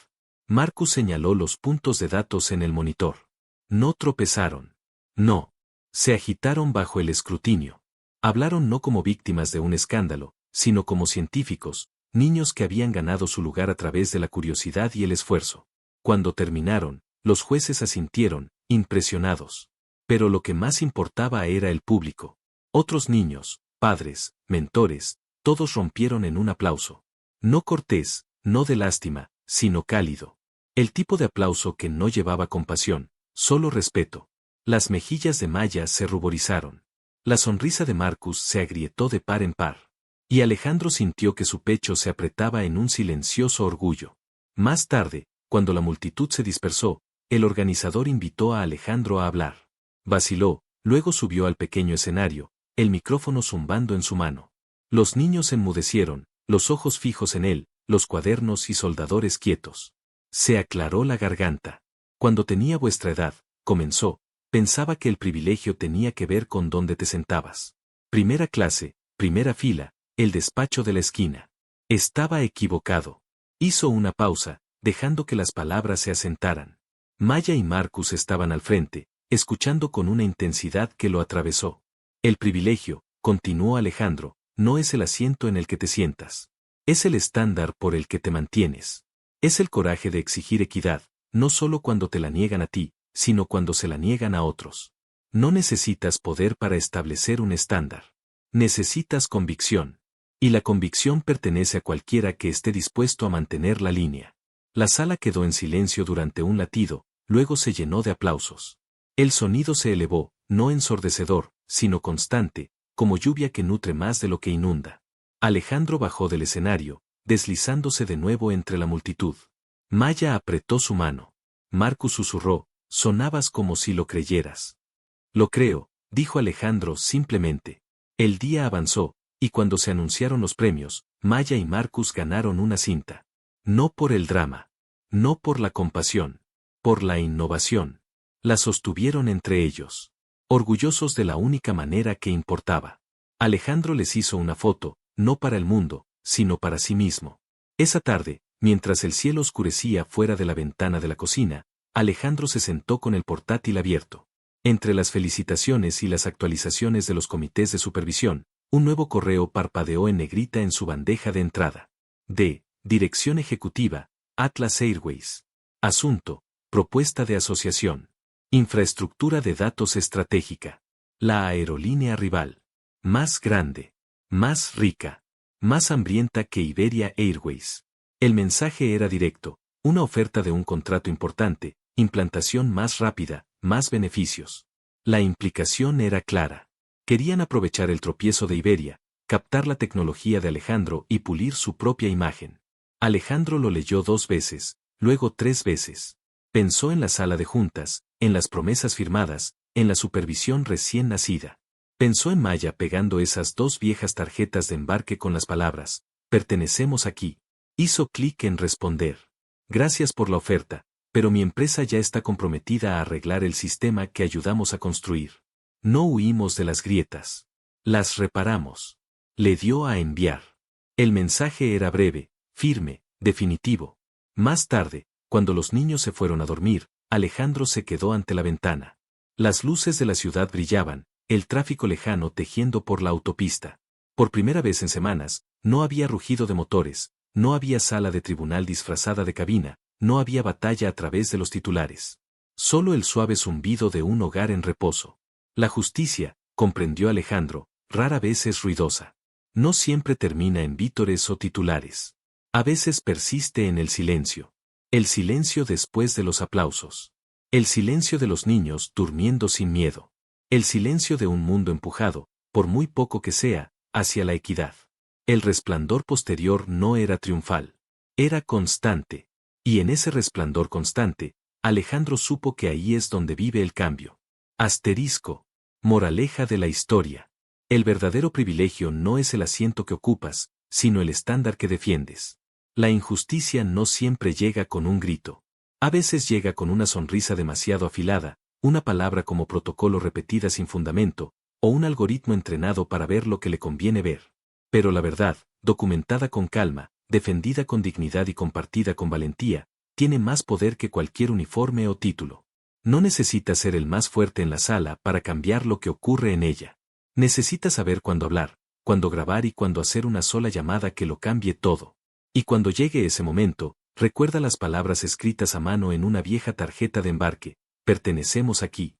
Marcus señaló los puntos de datos en el monitor. No tropezaron. No. Se agitaron bajo el escrutinio. Hablaron no como víctimas de un escándalo, sino como científicos, niños que habían ganado su lugar a través de la curiosidad y el esfuerzo. Cuando terminaron, los jueces asintieron, impresionados. Pero lo que más importaba era el público. Otros niños, padres, mentores, todos rompieron en un aplauso. No cortés, no de lástima, sino cálido. El tipo de aplauso que no llevaba compasión, solo respeto. Las mejillas de Maya se ruborizaron. La sonrisa de Marcus se agrietó de par en par. Y Alejandro sintió que su pecho se apretaba en un silencioso orgullo. Más tarde, cuando la multitud se dispersó, el organizador invitó a Alejandro a hablar. Vaciló, luego subió al pequeño escenario, el micrófono zumbando en su mano. Los niños enmudecieron, los ojos fijos en él, los cuadernos y soldadores quietos. Se aclaró la garganta. Cuando tenía vuestra edad, comenzó, pensaba que el privilegio tenía que ver con dónde te sentabas. Primera clase, primera fila, el despacho de la esquina. Estaba equivocado. Hizo una pausa, dejando que las palabras se asentaran. Maya y Marcus estaban al frente, escuchando con una intensidad que lo atravesó. El privilegio, continuó Alejandro, no es el asiento en el que te sientas. Es el estándar por el que te mantienes. Es el coraje de exigir equidad, no solo cuando te la niegan a ti, sino cuando se la niegan a otros. No necesitas poder para establecer un estándar. Necesitas convicción. Y la convicción pertenece a cualquiera que esté dispuesto a mantener la línea. La sala quedó en silencio durante un latido, luego se llenó de aplausos. El sonido se elevó, no ensordecedor, sino constante, como lluvia que nutre más de lo que inunda. Alejandro bajó del escenario, deslizándose de nuevo entre la multitud. Maya apretó su mano. Marcus susurró, sonabas como si lo creyeras. Lo creo, dijo Alejandro simplemente. El día avanzó, y cuando se anunciaron los premios, Maya y Marcus ganaron una cinta. No por el drama. No por la compasión. Por la innovación. La sostuvieron entre ellos. Orgullosos de la única manera que importaba. Alejandro les hizo una foto, no para el mundo, sino para sí mismo. Esa tarde, mientras el cielo oscurecía fuera de la ventana de la cocina, Alejandro se sentó con el portátil abierto. Entre las felicitaciones y las actualizaciones de los comités de supervisión, un nuevo correo parpadeó en negrita en su bandeja de entrada. D. Dirección Ejecutiva, Atlas Airways. Asunto, propuesta de asociación. Infraestructura de datos estratégica. La aerolínea rival. Más grande. Más rica. Más hambrienta que Iberia Airways. El mensaje era directo, una oferta de un contrato importante, implantación más rápida, más beneficios. La implicación era clara. Querían aprovechar el tropiezo de Iberia, captar la tecnología de Alejandro y pulir su propia imagen. Alejandro lo leyó 2 veces, luego 3 veces. Pensó en la sala de juntas, en las promesas firmadas, en la supervisión recién nacida. Pensó en Maya pegando esas 2 viejas tarjetas de embarque con las palabras, pertenecemos aquí. Hizo clic en responder. Gracias por la oferta, pero mi empresa ya está comprometida a arreglar el sistema que ayudamos a construir. No huimos de las grietas. Las reparamos. Le dio a enviar. El mensaje era breve, firme, definitivo. Más tarde, cuando los niños se fueron a dormir, Alejandro se quedó ante la ventana. Las luces de la ciudad brillaban, el tráfico lejano tejiendo por la autopista. Por primera vez en semanas, no había rugido de motores, no había sala de tribunal disfrazada de cabina, no había batalla a través de los titulares. Solo el suave zumbido de un hogar en reposo. La justicia, comprendió Alejandro, rara vez es ruidosa. No siempre termina en vítores o titulares. A veces persiste en el silencio. El silencio después de los aplausos. El silencio de los niños durmiendo sin miedo. El silencio de un mundo empujado, por muy poco que sea, hacia la equidad. El resplandor posterior no era triunfal. Era constante. Y en ese resplandor constante, Alejandro supo que ahí es donde vive el cambio. Asterisco. Moraleja de la historia. El verdadero privilegio no es el asiento que ocupas, sino el estándar que defiendes. La injusticia no siempre llega con un grito. A veces llega con una sonrisa demasiado afilada, una palabra como protocolo repetida sin fundamento, o un algoritmo entrenado para ver lo que le conviene ver. Pero la verdad, documentada con calma, defendida con dignidad y compartida con valentía, tiene más poder que cualquier uniforme o título. No necesitas ser el más fuerte en la sala para cambiar lo que ocurre en ella. Necesitas saber cuándo hablar, cuándo grabar y cuándo hacer una sola llamada que lo cambie todo. Y cuando llegue ese momento, recuerda las palabras escritas a mano en una vieja tarjeta de embarque: pertenecemos aquí,